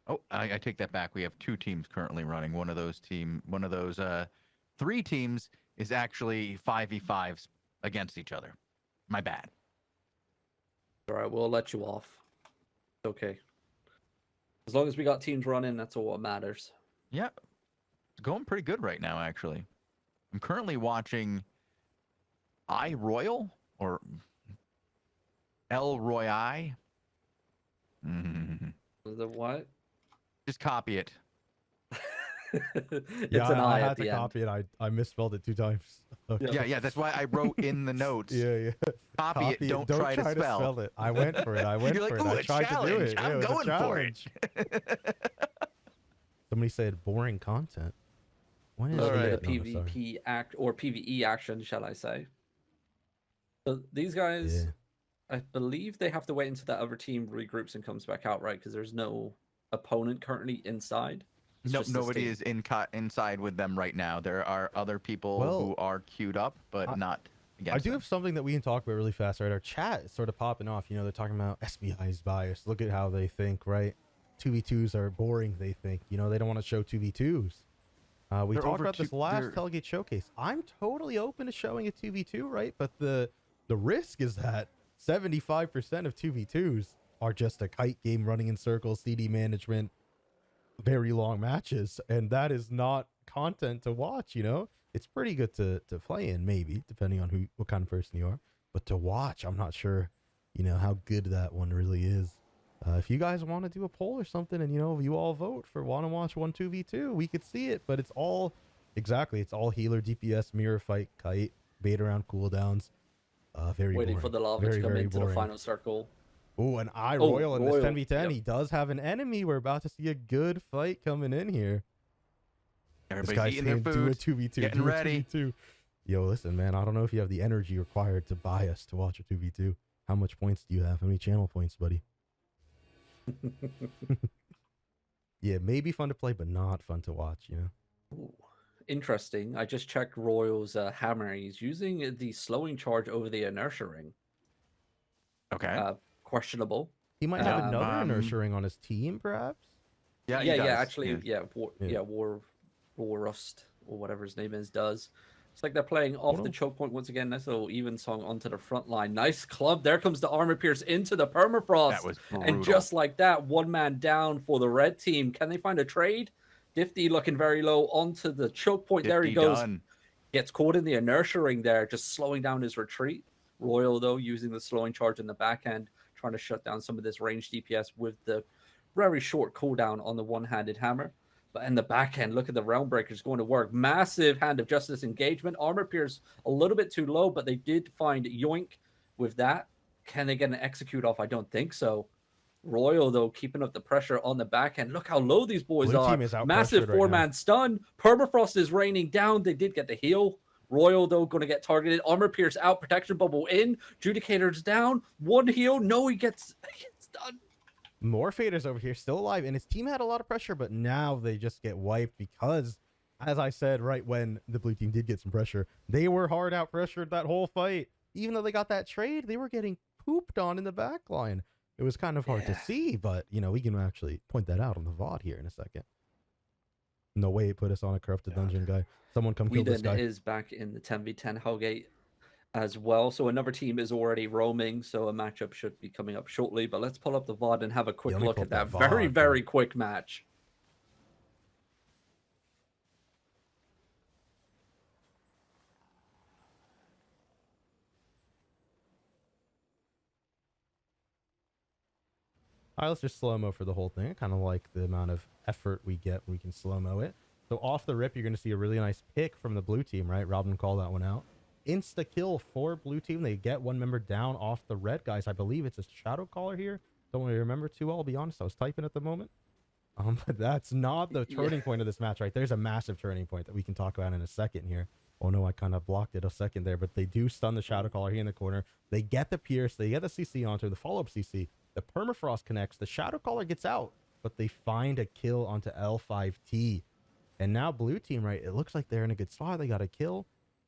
Oh, I take that back. We have 2 teams currently running. One of those 3 teams is actually 5v5s against each other. My bad. All right, we'll let you off. Okay. As long as we got teams running, that's all what matters. Yeah. It's going pretty good right now, actually. I'm currently watching iRoyal or El Royai. The what? Just copy it. It's an I I had at to the end. copy it. I misspelled it 2 times. Okay. Yeah, that's why I wrote in the notes. Yeah. Copy it, don't try to spell. it. I went for it. You're like, for it. ooh, I a tried to do challenge. it. I'm it was a going for it. challenge. Somebody said boring content. When is All right, it? the No, sorry. PvP act or PvE action, shall I say? So these guys, I believe they have to wait until that other team regroups and comes back out, right? Because there's no opponent currently inside. It's Nope, just this nobody team. is inside with them right now. There are other people who are queued up, but not against I do them. have something that we can talk about really fast, right? Our chat is sort of popping off. You know, they're talking about SBI's bias. Look at how they think, right? 2v2s are boring, they think. You know, they don't want to show 2v2s. We talked about this last Hellgate showcase. I'm totally open to showing a 2v2, right? But the risk is that 75% of 2v2s are just a kite game running in circles, CD management, very long matches. And that is not content to watch, you know? It's pretty good to play in, maybe, depending on what kind of person you are. But to watch, I'm not sure. you know, how good that one really is. If you guys want to do a poll or something, and you know, you all vote for want to watch 1-2v2, we could see it. But it's all it's all healer, DPS, mirror fight, kite, bait around cooldowns. Very Waiting boring. for the lava very, to come very into boring. the final circle. Oh, and Oh, Royal in this Royal, 10v10. yep. He does have an enemy. We're about to see a good fight coming in here. Everybody's This guy's eating their saying, do a food, 2v2, getting do a ready. 2v2. Yo, listen, man, I don't know if you have the energy required to buy us to watch a 2v2. How much points do you have? How many channel points, buddy? Yeah, maybe fun to play, but not fun to watch, you know? Ooh, interesting. I just checked Royal's hammer. He's using the slowing charge over the inertia ring. Okay. Questionable. He might have Um, another inertia ring on his team, perhaps? yeah, he yeah, does. actually, War Rust or whatever his name is does. It's like they're playing off the choke point once again. Nice little even song onto the front line. Nice club. There comes the armor pierce into the permafrost. That was brutal. And just like that, one man down for the red team. Can they find a trade? Difty looking very low onto the choke point. There he Difty goes. done. Gets caught in the inertia ring there, just slowing down his retreat. Royal, though, using the slowing charge in the back end, trying to shut down some of this ranged DPS with the very short cooldown on the one-handed hammer. But in the back end, look at the Realm Breakers going to work. Massive Hand of Justice engagement. Armor pierce a little bit too low, but they did find Yoink with that. Can they get an execute off? I don't think so. Royal, though, keeping up the pressure on the back end. Look how low these boys Blue are. team is out Massive pressured right four-man stun. Permafrost is raining down. They did get the heal. Royal, though, going to get targeted. Armor pierce out. Protection bubble in. Judicator's down. One heal. No, he gets done. Morphader's over here, still alive, and his team had a lot of pressure, but now they just get wiped because, as I said, right when the blue team did get some pressure, they were hard out pressured that whole fight. Even though they got that trade, they were getting pooped on in the back line. It was kind of hard to see, but, you know, we can actually point that out on the VOD here in a second. No way it put us on a corrupted dungeon, guy. Someone come kill this guy. Whedon is back in the 10v10 Hellgate as well. So another team is already roaming, so a matchup should be coming up shortly. But let's pull up the VOD and have a quick let me look pull at up that that very, VOD, very quick match. All right, let's just slow-mo for the whole thing. I kind of like the amount of effort we get when we can slow-mo it. So off the rip, you're going to see a really nice pick from the blue team, right? Robin called that one out. Insta-kill for blue team. They get one member down off the red guys. I believe it's a shadow caller here. Don't really remember too well, I'll be honest. I was typing at the moment. But that's not the turning point of this match, right? There's a massive turning point that we can talk about in a second here. Oh, no, I kind of blocked it a second there. But they do stun the shadow caller here in the corner. They get the pierce. They get the CC onto the follow-up CC. The permafrost connects. The shadow caller gets out, but they find a kill onto L5T. And now blue team, right? It looks like they're in a good spot. They got a kill,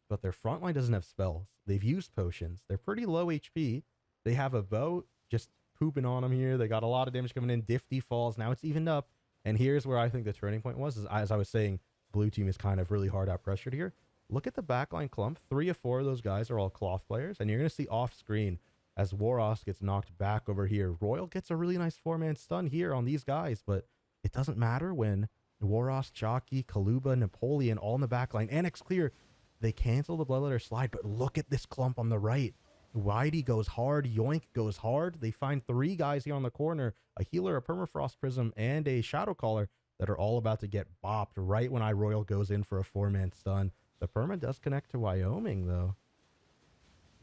but their front line doesn't have spells. They've used potions. They're pretty low HP. They have a bow just pooping on them here. They got a lot of damage coming in. Difty falls. Now it's evened up. And here's where I think the turning point was, is, as I was saying, blue team is kind of really hard out pressured here. Look at the backline clump. 3 of 4 of those guys are all cloth players. And you're going to see off screen as Waros gets knocked back over here. Royal gets a really nice 4-man stun here on these guys, but it doesn't matter when Waros, Chalky, Kaluba, Napoleon all in the back line. Annex clear. They cancel the Bloodletter slide, but look at this clump on the right. Whitey goes hard. Yoink goes hard. They find 3 guys here on the corner, a healer, a permafrost prism, and a shadow caller that are all about to get bopped right when Royal goes in for a 4-man stun. The perma does connect to Wyoming, though.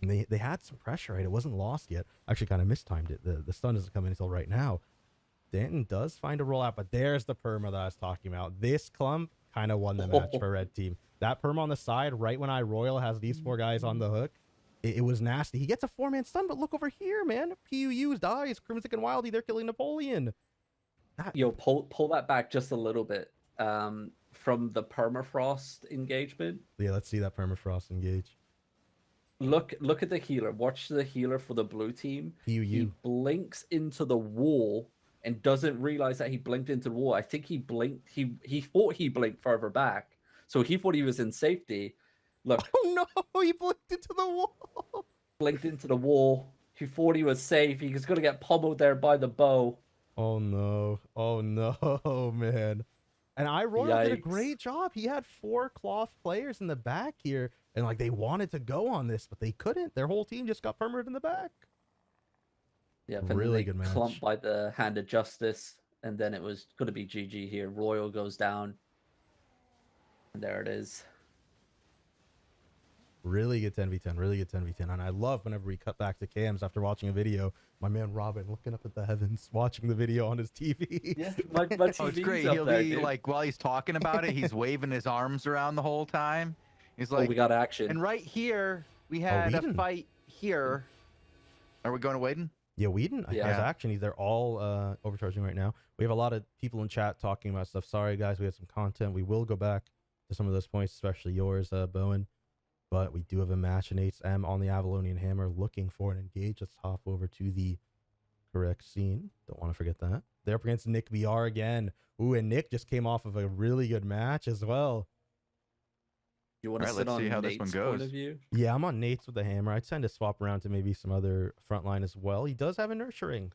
And they had some pressure, right? It wasn't lost yet. Actually, kind of mistimed it. The stun doesn't come in until right now. Danton does find a rollout, but there's the perma that I was talking about. This clump kind of won the match for red team. That perma on the side, right when Royal has these 4 guys on the hook, it was nasty. He gets a 4-man stun, but look over here, man. PUUs dies. Crimson and Wildy, they're killing Napoleon. Yo, pull that back just a little bit from the permafrost engagement. Yeah, let's see that permafrost engage. Look at the healer. Watch the healer for the blue team. PUU. He blinks into the wall and doesn't realize that he blinked into the wall. I think he blinked. He thought he blinked further back, so he thought he was in safety. Look. Oh no, he blinked into the wall. Blinked into the wall. He thought he was safe. He was going to get pummeled there by the bow. Oh no. Oh no, man. And Royal did a great job. He had 4 cloth players in the back here. And like they wanted to go on this, but they couldn't. Their whole team just got permered in the back. Yeah, Really good match. Clumped by the Hand of Justice, and then it was going to be GG here. Royal goes down. And there it is. Really good 10v10, really good 10v10. And I love whenever we cut back to cams after watching a video, my man Robin looking up at the heavens, watching the video on his TV. Yeah, my TV's Oh, it's great. up He'll there, be dude. like, while he's talking about it, he's waving his arms around the whole time. He's like, we got action. and right here, we had a Whedon. fight here. Are we going to Whedon? Yeah, Whedon has Yeah. action. They're all overcharging right now. We have a lot of people in chat talking about stuff. Sorry, guys, we had some content. We will go back to some of those points, especially yours, Bowen. But we do have a match, and HM on the Avalonian Hammer looking for an engage. Let's hop over to the correct scene. Don't want to forget that. They're up against Nick BR again. Ooh, and Nick just came off of a really good match as well. You want to Alright, sit let's on see how Nate's this one point goes. of view? Yeah, I'm on Nate's with the hammer. I'd tend to swap around to maybe some other frontline as well. He does have inertia ring.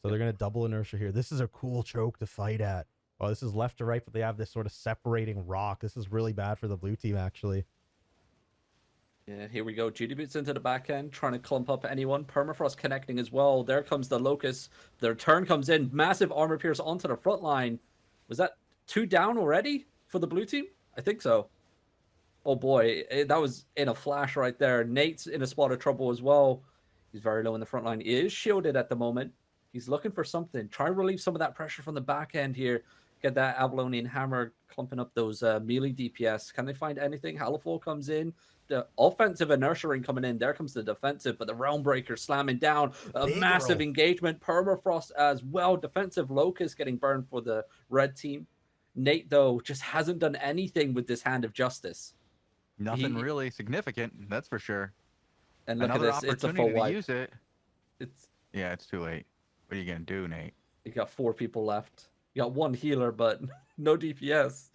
So they're going to double inertia here. This is a cool choke to fight at. Oh, this is left to right, but they have this sort of separating rock. This is really bad for the blue team, actually. Yeah, here we go. Judy Boots into the back end, trying to clump up anyone. Permafrost connecting as well. There comes the Locust. Their turn comes in. Massive armor pierce onto the front line. Was that 2 down already for the blue team? I think so. Oh boy, that was in a flash right there. Nate's in a spot of trouble as well. He's very low in the front line. He is shielded at the moment. He's looking for something. Try and relieve some of that pressure from the back end here. Get that Avalonian Hammer clumping up those melee DPS. Can they find anything? Halifol comes in. The offensive inertia ring coming in. There comes the defensive, but the Realm Breaker slamming down. A Big massive roll. engagement. Permafrost as well. Defensive Locust getting burned for the red team. Nate, though, just hasn't done anything with this Hand of Justice. Nothing really significant, that's for sure. And look Another at this. It's a opportunity full to wipe. use it. It's Yeah, it's too late. What are you going to do, Nate? You got 4 people left. You got 1 healer, but no DPS.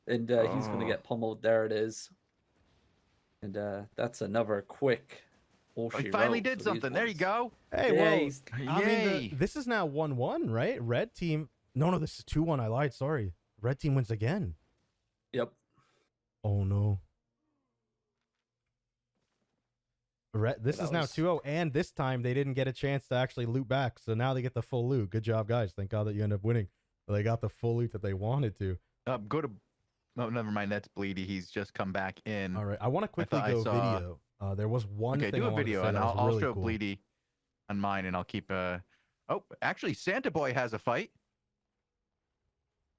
And he's going to Oh. get pummeled. There it is. And that's another quick. Oh, he finally did something. There you go. Hey, Yeah, well, he's- I mean, Yay. this is now 1-1, right? Red team. No, this is 2-1. I lied. Sorry. Red team wins again. Yep. Oh, no. This That is now was- 2-0, and this time they didn't get a chance to actually loot back, so now they get the full loot. Good job, guys. Thank God that you end up winning. They got the full loot that they wanted to. Go to. Oh, never mind. That's Bleedy. He's just come back in. All right, I want to quickly thought I go saw- video. There was one Okay, thing do I a wanted to video, say and that was I'll really show cool. Bleedy on mine, and I'll keep. Oh, actually, Santa Boy has a fight.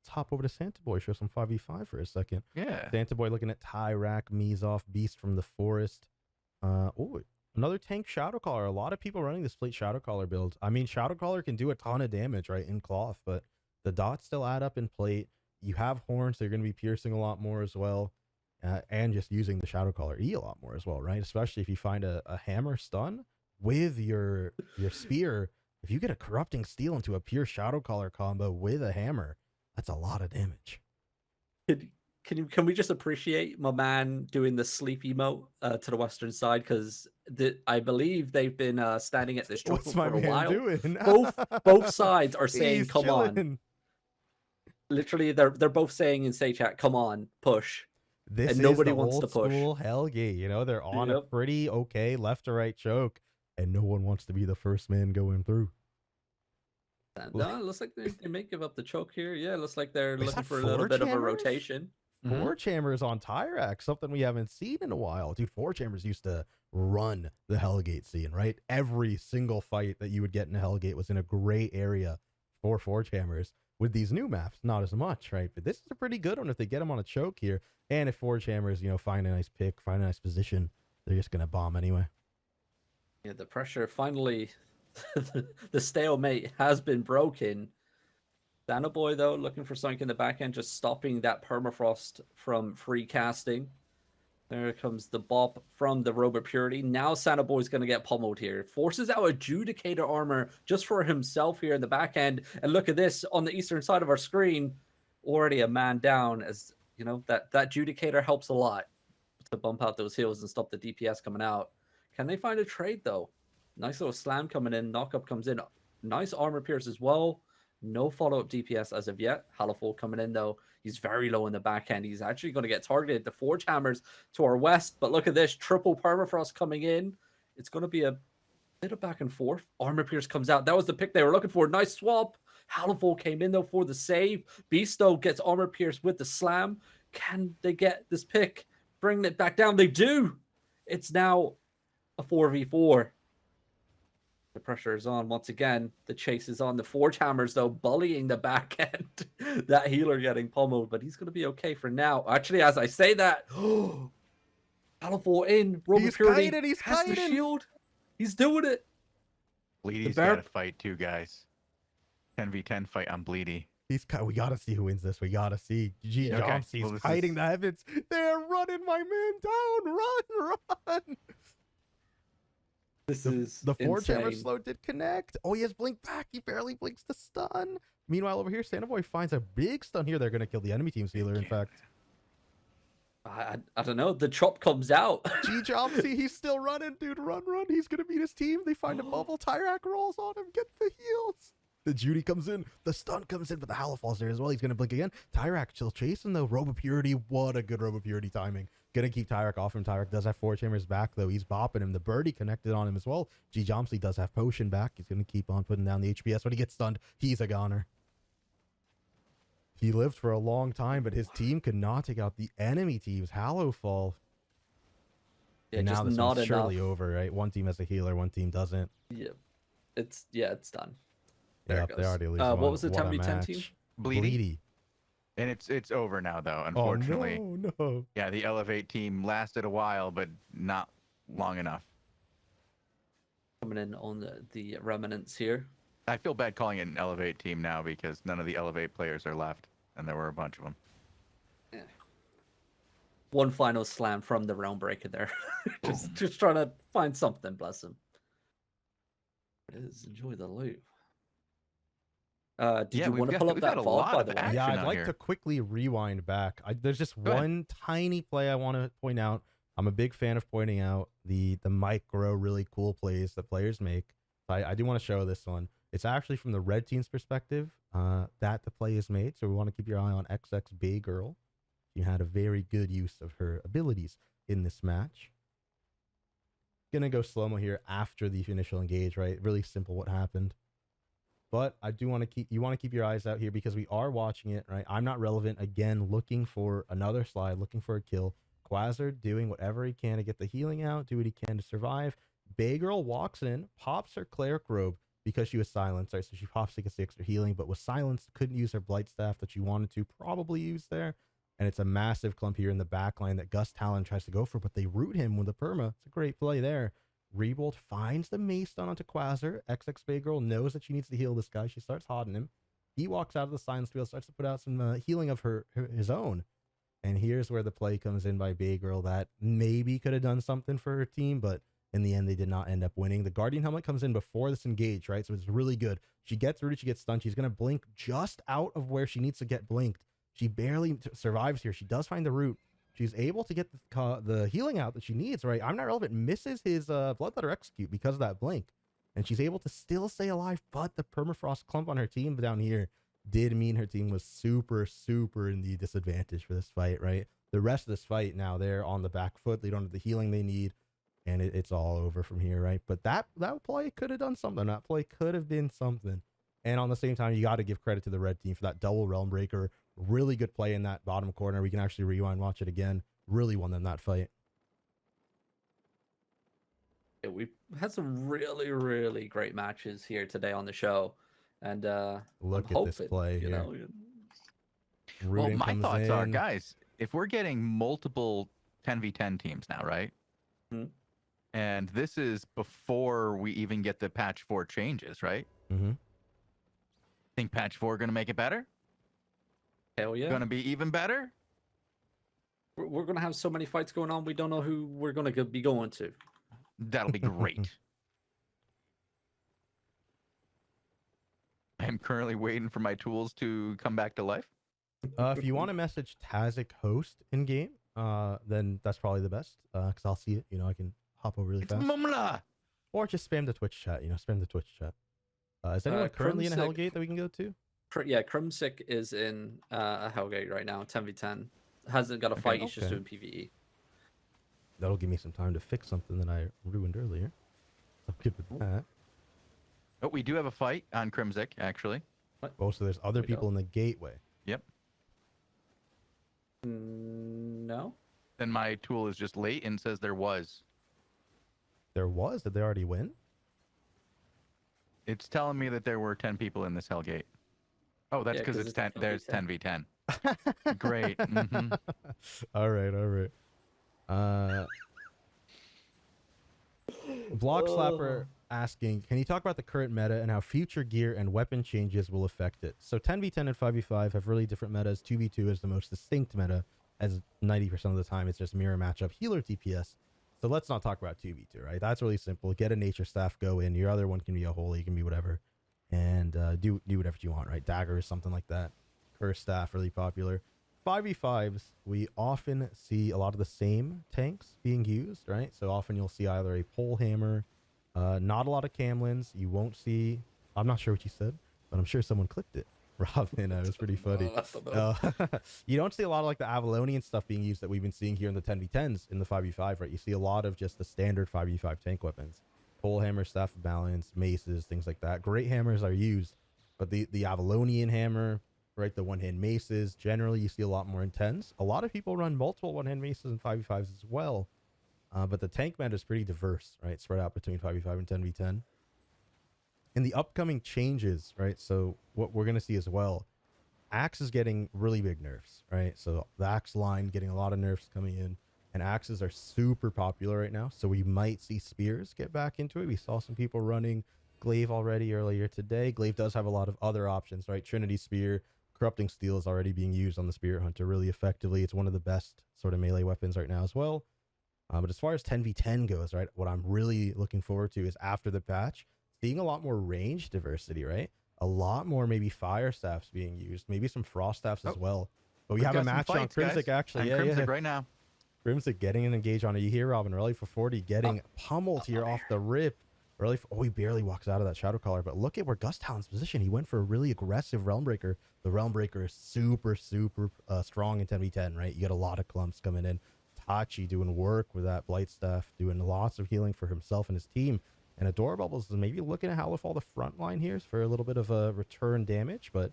Let's hop over to Santa Boy, show some 5v5 for a second. Yeah. Santa Boy looking at Tyrak, Mizov, Beast from the Forest. Oh, another tank Shadowcaller. A lot of people running this plate Shadowcaller build. I mean, Shadowcaller can do a ton of damage, right, in cloth, but the dots still add up in plate. You have horns, so you're going to be piercing a lot more as well, and just using the Shadowcaller E a lot more as well, right? Especially if you find a hammer stun with your spear. If you get a Corrupting Steel into a pure Shadowcaller combo with a hammer, that's a lot of damage. Can we just appreciate my man doing the sleep emote to the western side? Because I believe they've been standing at this choke What's for my a man while. doing? Both sides are saying, He's "Come on!" chilling. Literally, they're both saying in say chat, "Come on, push." This and is nobody the wants old to push. school Hellgate. You know, they're on a Yep. pretty okay left to right choke, and no one wants to be the first man going through. No, it looks like they may give up the choke here. Yeah, it looks like they're Is looking that for a little four bit of a jammers? rotation. Mhm. Forge Hammers on Tyrak, something we haven't seen in a while. Dude, Forge Hammers used to run the Hellgate scene, right? Every single fight that you would get in a Hellgate was in a gray area for Forge Hammers. With these new maps, not as much, right? But this is a pretty good one if they get them on a choke here. And if Forge Hammers, find a nice pick, find a nice position, they're just going to bomb anyway. Yeah, the pressure finally, the stalemate has been broken. Boy, though, looking for something in the back end, just stopping that permafrost from free casting. There comes the bop from the Robot Purity. Now Boy's going to get pummeled here. Forces out Adjudicator armor just for himself here in the back end. And look at this on the eastern side of our screen. Already a man down, as that Adjudicator helps a lot to bump out those heals and stop the DPS coming out. Can they find a trade, though? Nice little slam coming in. Knockup comes in. Nice armor pierce as well. No follow-up DPS as of yet. Halifol coming in, though. He's very low in the back end. He's actually going to get targeted. The Forge Hammers to our west. But look at this. Triple Permafrost coming in. It's going to be a Little back and forth. Armor Pierce comes out. That was the pick they were looking for. Nice swap. Halifol came in though for the save. Beasto gets Armor Pierce with the slam. Can they get this pick? Bring it back down. They do. It's now a 4v4. The pressure is on once again. The chase is on. The Forge Hammers, though, bullying the back end. That healer getting pummeled, but he's going to be okay for now. Actually, as I say that, Halifol in. He's kiting, he's has the kiting. shield. He's doing it. Bleedy's got to fight too, guys. 10v10 fight on Bleedy. We gotta see who wins this. We gotta see. G Jompsy's well, hiding the heavens. They're running my man down. Run. This is the Forge Hammer insane. slow did connect. Oh, he has blink back. He barely blinks the stun. Meanwhile, over here, Sandaboy finds a big stun here. They're gonna kill the enemy team's healer. In fact, I don't know. The chop comes out. G Jompsy, he's still running, dude. Run. He's gonna beat his team. They find a bubble. Tyrak rolls on him. Get the heals. The Judy comes in, the stun comes in, but the Halifal's there as well. He's going to blink again. Tyrak still chasing, though. Robo Purity, what a good Robo Purity timing. Going to keep Tyrak off him. Tyrak does have Forge Hammers back, though. He's bopping him. The Birdie connected on him as well. G Jompsy does have Potion back. He's going to keep on putting down the HPS. When he gets stunned, he's a goner. He lived for a long time, but his team could not take out the enemy team's Halifal. Yeah, And now just this not one's surely enough. over, right? One team has a healer, one team doesn't. Yeah, it's done. There Yeah, it goes. they already lose. What was the What a 10v10 team? match. Bleedy. Bleedy. And it's over now, though, unfortunately. Oh, no. Yeah, the Elevate team lasted a while, but not long enough. Coming in on the remnants here. I feel bad calling it an Elevate team now because none of the Elevate players are left, and there were a bunch of them. One final slam from the Realm Breaker there. just trying to find something, bless him. It is, enjoy the loot. Did you want to pull up that vault, by the way? Yeah, I'd out like here. to quickly rewind back. There's just Go ahead. one tiny play I want to point out. I'm a big fan of pointing out the micro, really cool plays that players make. I do want to show this one. It's actually from the red team's perspective that the play is made. So we want to keep your eye on XX Bay Girl. She had a very good use of her abilities in this match. Gonna go slow-mo here after the initial engage, right? Really simple what happened. But I do want to keep your eyes out here because we are watching it, right? I'm not relevant. Again, looking for another slide, looking for a kill. Quasar doing whatever he can to get the healing out, do what he can to survive. Baygirl walks in, pops her cleric robe because she was silenced, right? So she pops to get the extra healing, but was silenced, couldn't use her blight staff that she wanted to probably use there. And it's a massive clump here in the back line that Gus Talon tries to go for, but they root him with a perma. It's a great play there. Rebolt finds the mace stun onto Quasar. XX Baygirl knows that she needs to heal this guy. She starts hodding him. He walks out of the silence field, starts to put out some healing of his own. And here's where the play comes in by Baygirl that maybe could have done something for her team, but in the end, they did not end up winning. The Guardian Helmet comes in before this engage, right? So it's really good. She gets rooted, she gets stunned. She's going to blink just out of where she needs to get blinked. She barely survives here. She does find the root. She's able to get the healing out that she needs, right? I'm not relevant. Misses his Bloodletter Execute because of that blink. And she's able to still stay alive, but the permafrost clump on her team down here did mean her team was super, super in the disadvantage for this fight, right? The rest of this fight now, they're on the back foot. They don't have the healing they need. And it's all over from here, right? But that play could have done something. That play could have been something. And on the same time, you got to give credit to the red team for that double Realm Breaker. Really good play in that bottom corner. We can actually rewind, watch it again. Really won them that fight. Yeah, we've had some really, really great matches here today on the show. And Look I'm at this hoping, play you here. know, Well, Rooting my comes thoughts are, in. guys, if we're getting multiple 10v10 teams now, right? Mhm. And this is before we even get the patch 4 changes, right? Mm-hmm. Think patch 4 going to make it better? hell yeah. Going to be even better? We're going to have so many fights going on, we don't know who we're going to be going to. That'll be great. I'm currently waiting for my tools to come back to life. If you want to message Tazzik host in game, then that's probably the best. Because I'll see it. You know, I can hop over really It's fast. Mumla! Or just spam the Twitch chat. You know, spam the Twitch chat. Is anyone currently in a Crimsic- Hellgate that we can go to? Yeah, Crimsic is in a Hellgate right now, 10v10. Hasn't got a Okay. fight, he's just Okay. doing PvE. That'll give me some time to fix something that I ruined earlier. I'm good with that. Oh, we do have a fight on Crimzik, actually. Oh, so there's other we go. people in the gateway. Yep. No. Then my tool is just late and says there was. There was? Did they already win? It's telling me that there were 10 people in this Hellgate. Oh, that's Yeah, because 'cause it's it's a 10. There's 10v10. 10v10. Great. Mhm. All right. Block Slapper asking, can you talk about the current meta and how future gear and weapon changes will affect it? So 10v10 and 5v5 have really different metas. 2v2 is the most distinct meta, as 90% of the time it's just mirror matchup healer TPS. So let's not talk about 2v2, right? That's really simple. Get a nature staff, go in. Your other one can be a holy, can be whatever. And do whatever you want, right? Dagger is something like that. Curse staff, really popular. 5v5s, we often see a lot of the same tanks being used, right? So often you'll see either a pole hammer, not a lot of camlins. You won't see, I'm not sure what you said, but I'm sure someone clipped it. Robin, it was pretty funny. You don't see a lot of like the Avalonian stuff being used that we've been seeing here in the 10v10s in the 5v5, right? You see a lot of just the standard 5v5 tank weapons. Pole hammer, staff of balance, maces, things like that. Great hammers are used, but the Avalonian hammer, right, the one-hand maces, generally you see a lot more in 10s. A lot of people run multiple one-hand maces in 5v5s as well, but the tank meta is pretty diverse, right, spread out between 5v5 and 10v10. In the upcoming changes, right, so what we're going to see as well, Axe is getting really big nerfs, right? So the Axe line getting a lot of nerfs coming in, and Axes are super popular right now, so we might see Spears get back into it. We saw some people running Glaive already earlier today. Glaive does have a lot of other options, right? Trinity Spear, Corrupting Steel is already being used on the Spirit Hunter really effectively. It's one of the best sort of melee weapons right now as well. But as far as 10v10 goes, right, what I'm really looking forward to is after the patch, seeing a lot more range diversity, right? A lot more maybe fire staffs being used, maybe some frost staffs as well. But we have a match on Crimzik actually. Yeah, Crimzik right now. Crimzik getting an engage on it. You hear Robin Raleigh for 40 getting pummeled here off the rip. Raleigh, oh, he barely walks out of that Shadow Caller, but look at where Gus Talon's position. He went for a really aggressive Realmbreaker. The Realmbreaker is super strong in 10v10, right? You get a lot of clumps coming in. Tachi doing work with that Blight Staff, doing lots of healing for himself and his team. And Adora Bubbles is maybe looking at Hallowfall the front line here for a little bit of a return damage, but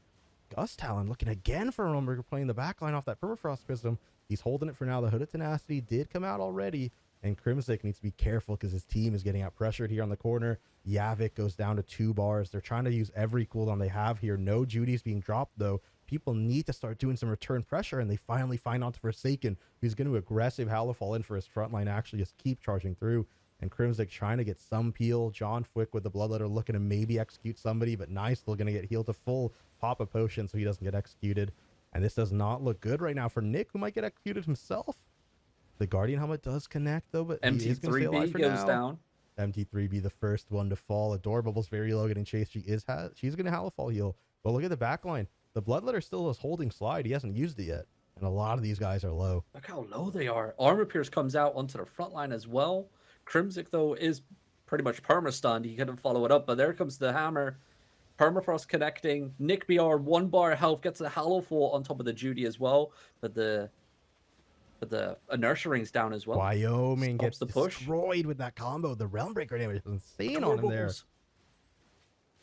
Gus Talon looking again for Realmbreaker, playing the back line off that Permafrost Prism. He's holding it for now. The Hooded Tenacity did come out already, and Crimzik needs to be careful because his team is getting out pressured here on the corner. Yavik goes down to 2 bars. They're trying to use every cooldown they have here. No Judy's being dropped, though. People need to start doing some return pressure, and they finally find onto Forsaken, who's going to aggressive Hallowfall in for his front line, actually just keep charging through. And Crimzik trying to get some peel. John Fwick with the Bloodletter looking to maybe execute somebody, but Nye still going to get healed to full pop a potion so he doesn't get executed. And this does not look good right now for Nick, who might get executed himself. The Guardian helmet does connect, though, but MT3B goes down. MT3B the first one to fall. Adora Bubble's very low, getting chased. She's going to Hallowfall heal. But look at the back line. The Bloodletter still is holding slide. He hasn't used it yet. And a lot of these guys are low. Look how low they are. Armor Pierce comes out onto the front line as well. Crimzik, though, is pretty much perma-stunned. He couldn't follow it up, but there comes the hammer. Permafrost connecting. Nick BR, 1 bar health, gets the Hallowfall on top of the Judy as well. But the Inertia Ring's down as well. Wyoming Stops gets the push. destroyed with that combo. The Realmbreaker damage is insane on him there.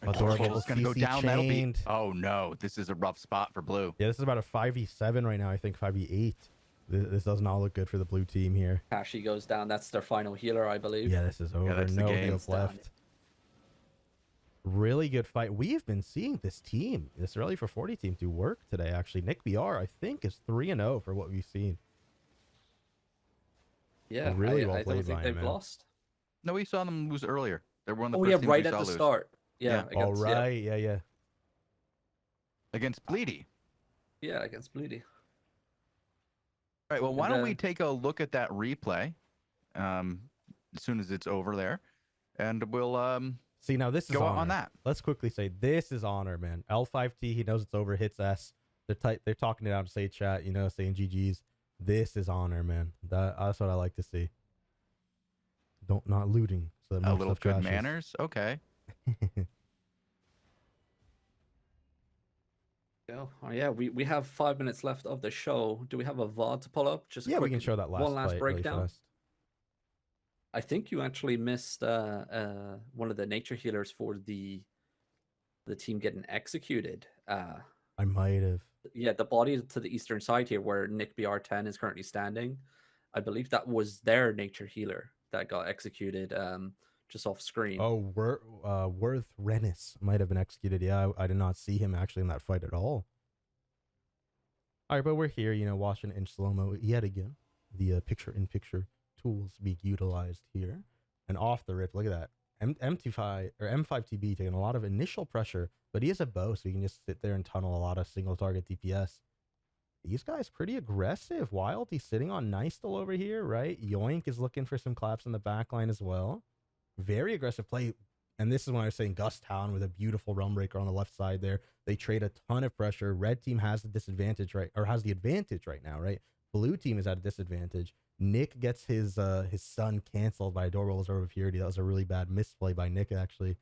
Adora Bubble's going to go down. That'll be... chained. Oh, no. This is a rough spot for blue. Yeah, this is about a 5v7 right now. I think 5v8. This does not look good for the blue team here. Kashi goes down. That's their final healer, I believe. Yeah, this is over. that's the No game. heals left. Really good fight. We've been seeing this team, this early for 40 team, do work today, actually. Nick BR, I think, is 3-0 for what we've seen. Yeah, really I well don't played think by they've him, man. lost. No, we saw them lose earlier. They were one of the Oh, first yeah, teams right we at saw the lose. start. Yeah. Yeah. All right. Yeah. Against Bleedy. Yeah, against Bleedy. All right, well, why And, don't we take a look at that replay as soon as it's over there, and we'll See, now this is go honor. on that. Let's quickly say this is honor, man. L5T, he knows it's over, hits S. They're talking it out to say chat, saying GG's. This is honor, man. That's what I like to see. Not looting. So that A most little stuff good crashes. manners. Okay. Oh, yeah, we have 5 minutes left of the show. Do we have a VOD to pull up? Just Yeah, we quick, can show that last one last fight really breakdown. fast. I think you actually missed one of the nature healers for the team getting executed. I might have. Yeah, the body to the eastern side here, where Nick BR10 is currently standing. I believe that was their nature healer that got executed just off screen. Oh, Worth Rennis might have been executed. Yeah, I did not see him actually in that fight at all. All right, but we're here, you know, watching in slow-mo yet again. The picture-in-picture tools being utilized here. And off the rip, look at that. M5 or M5TB taking a lot of initial pressure, but he has a bow, so he can just sit there and tunnel a lot of single target DPS. These guys pretty aggressive. Wild, he's sitting on nice still over here, right? Yoink is looking for some claps in the back line as well. Very aggressive play. And this is when I was saying Gus Town with a beautiful Realm Breaker on the left side there. They trade a ton of pressure. Red team has the disadvantage, right? Or has the advantage right now, right? Blue team is at a disadvantage. Nick gets his stun canceled by a door rolls over Purity. That was a really bad misplay by Nick, actually.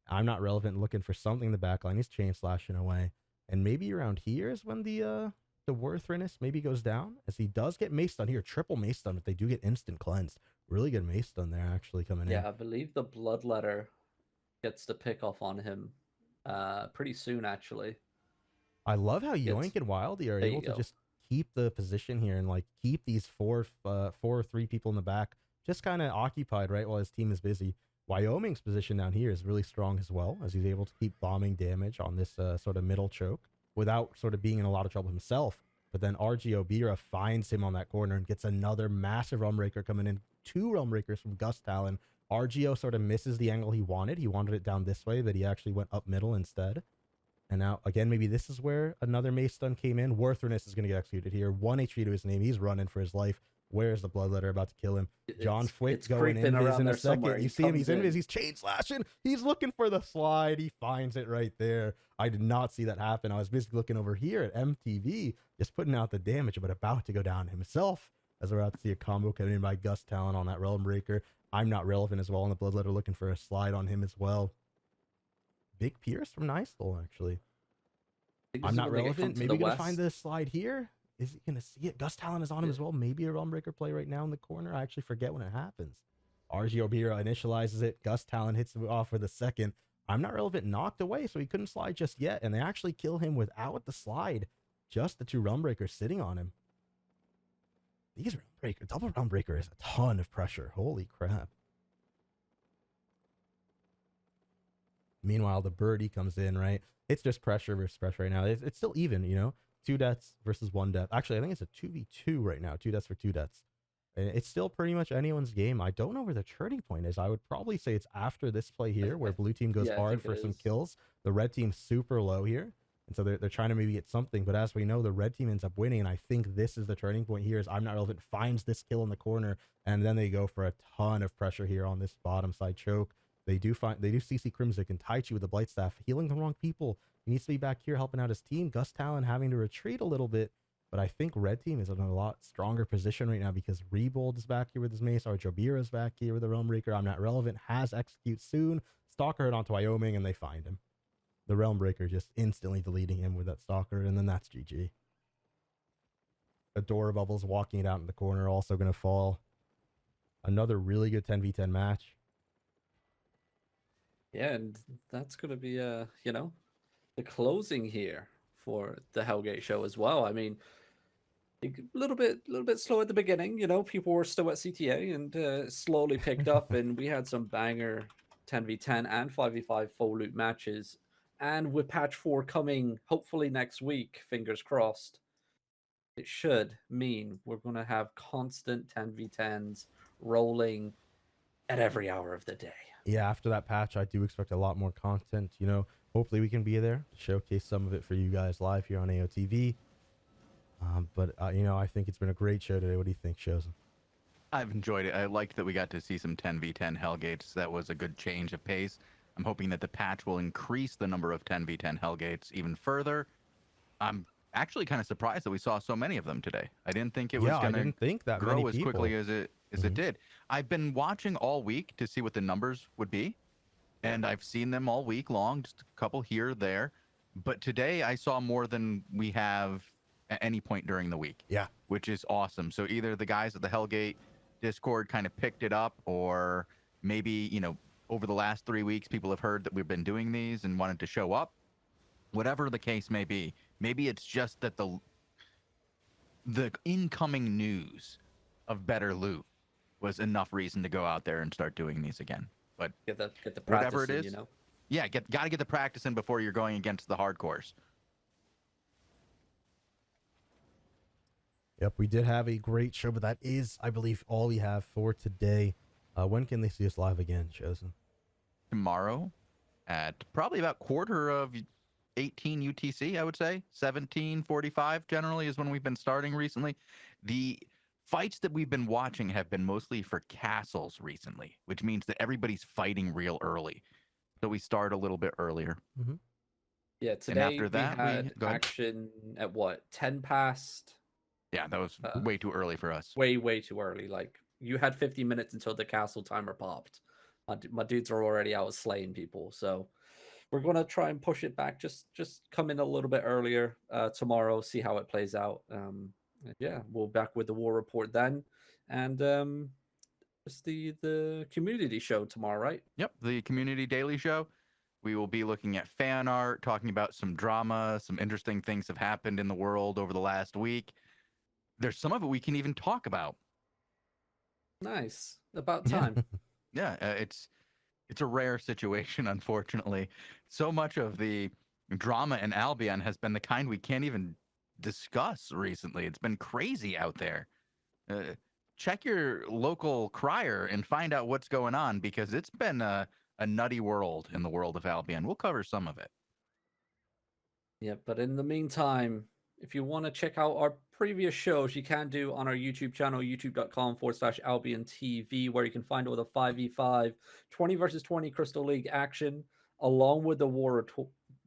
I'm not relevant, looking for something in the back line. He's chain slashing away. And maybe around here is when the worthriness maybe goes down, as he does get mace stun here. Triple mace stun, but they do get instant cleansed. Really good mace stun there actually coming in. Yeah, I believe the Bloodletter gets the pick off on him pretty soon, actually. I love how Yoink and Wildy are able to just keep the position here and like keep these four or three people in the back just kind of occupied, right, while his team is busy. Wyoming's position down here is really strong as well, as he's able to keep bombing damage on this sort of middle choke without sort of being in a lot of trouble himself. But then RGO Bira finds him on that corner and gets another massive Realm Breaker coming in. 2 Realm Breakers from Gus Talon. RGO sort of misses the angle he wanted. He wanted it down this way, but he actually went up middle instead. And now, again, maybe this is where another mace stun came in. Worthriness is going to get executed here. 1 HP to his name. He's running for his life. Where's the Bloodletter about to kill him? John Fwick going invis in a second. You see him, he's invis, he's chain slashing. He's looking for the slide. He finds it right there. I did not see that happen. I was basically looking over here at MTV, just putting out the damage, but about to go down himself, as we're about to see a combo coming in by Gus Talon on that Realm Breaker. I'm not relevant as well on the Bloodletter, looking for a slide on him as well. Big Pierce from Nystol, actually. I'm not relevant. Maybe going to find the slide here. Is he going to see it? Gus Talon is on him as well. Maybe a Realm Breaker play right now in the corner. I actually forget when it happens. RGO Bira initializes it. Gus Talon hits it off with a second. I'm not relevant knocked away, so he couldn't slide just yet. And they actually kill him without the slide. Just the 2 Realm Breakers sitting on him. These Realm Breaker, double Realm Breaker is a ton of pressure. Holy crap. Meanwhile, the birdie comes in, right? It's just pressure versus pressure right now. It's still even, you know? 2 deaths versus 1 death. Actually, I think it's a 2v2 right now. 2 deaths for 2 deaths. It's still pretty much anyone's game. I don't know where the turning point is. I would probably say it's after this play here, where blue team goes hard for some kills. The red team's super low here. And so they're trying to maybe get something. But as we know, the red team ends up winning. And I think this is the turning point here, is I'm not relevant finds this kill in the corner. And then they go for a ton of pressure here on this bottom side choke. They do CC Crimson and Taichi with the Blight Staff, healing the wrong people. He needs to be back here helping out his team. Gus Talon having to retreat a little bit. But I think red team is in a lot stronger position right now, because Rebold is back here with his mace. Arjobira is back here with the Realm Breaker. I'm not relevant. Has execute soon. Stalker head onto Wyoming, and they find him. The Realm Breaker just instantly deleting him with that Stalker, and then that's GG. Adora Bubbles walking it out in the corner, also going to fall. Another really good 10v10 match. Yeah, and that's going to be, you know, the closing here for the Hellgate show as well. I mean, a little bit slow at the beginning. You know, people were still at CTA and slowly picked up, and we had some banger 10v10 and 5v5 full loot matches. And with patch 4 coming hopefully next week, fingers crossed, it should mean we're going to have constant 10v10s rolling at every hour of the day. Yeah, after that patch, I do expect a lot more content. You know, hopefully we can be there to showcase some of it for you guys live here on AOTV. But you know, I think it's been a great show today. What do you think, Shozen? I've enjoyed it. I liked that we got to see some 10v10 Hellgates. That was a good change of pace. I'm hoping that the patch will increase the number of 10v10 Hellgates even further. I'm actually kind of surprised that we saw so many of them today. I didn't think it was going to grow as quickly as it did. I've been watching all week to see what the numbers would be, and I've seen them all week long, just a couple here, there. But today I saw more than we have at any point during the week. Yeah. Which is awesome. So either the guys at the Hellgate Discord kind of picked it up, or maybe, over the last 3 weeks, people have heard that we've been doing these and wanted to show up. Whatever the case may be, maybe it's just that the incoming news of better loot was enough reason to go out there and start doing these again. But Get the practice whatever it in, is, you know. yeah, got to get the practice in before you're going against the hardcores. Yep, we did have a great show, but that is, I believe, all we have for today. When can they see us live again, Shozen? Tomorrow at probably about quarter of 18 UTC, I would say. 17:45 generally is when we've been starting recently. The fights that we've been watching have been mostly for castles recently, which means that everybody's fighting real early. So we start a little bit earlier. Mm-hmm. Yeah, today after that, we had go ahead. action at what, 10 past? Yeah, that was way too early for us. Way too early. Like, you had 50 minutes until the castle timer popped. My dudes are already out slaying people, so we're gonna try and push it back. Just come in a little bit earlier tomorrow, see how it plays out. Yeah, we'll back with the war report then, and it's the community show tomorrow, right? Yep, the community daily show. We will be looking at fan art, talking about some drama, some interesting things have happened in the world over the last week. There's some of it we can even talk about. Nice, about time. Yeah, it's a rare situation, unfortunately. So much of the drama in Albion has been the kind we can't even discuss recently. It's been crazy out there. Check your local crier and find out what's going on, because it's been a nutty world in the world of Albion. We'll cover some of it. Yeah, but in the meantime, if you want to check out our previous shows, you can do on our YouTube channel, youtube.com/AlbionTV, where you can find all the 5v5, 20 versus 20 Crystal League action, along with the War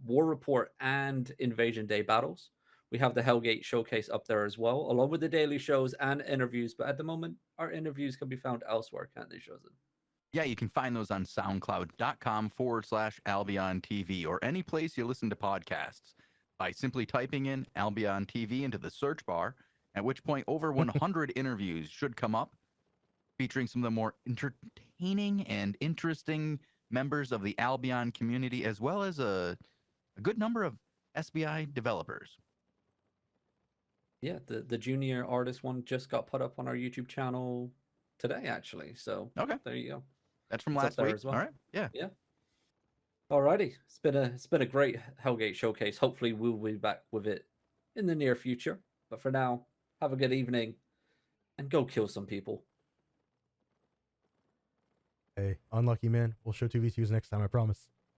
Report and Invasion Day battles. We have the Hellgate showcase up there as well, along with the daily shows and interviews. But at the moment, our interviews can be found elsewhere, can't they, Shozen? Yeah, you can find those on soundcloud.com/AlbionTV, or any place you listen to podcasts, by simply typing in Albion TV into the search bar, at which point over 100 interviews should come up, featuring some of the more entertaining and interesting members of the Albion community, as well as a good number of SBI developers. Yeah, the junior artist one just got put up on our YouTube channel today, actually. So Okay, there you go. that's from It's up last there week. as well. All right, yeah. Yeah. Alrighty, it's been a great Hellgate showcase. Hopefully, we'll be back with it in the near future. But for now, have a good evening, and go kill some people. Hey, unlucky man. We'll show 2v2s next time, I promise.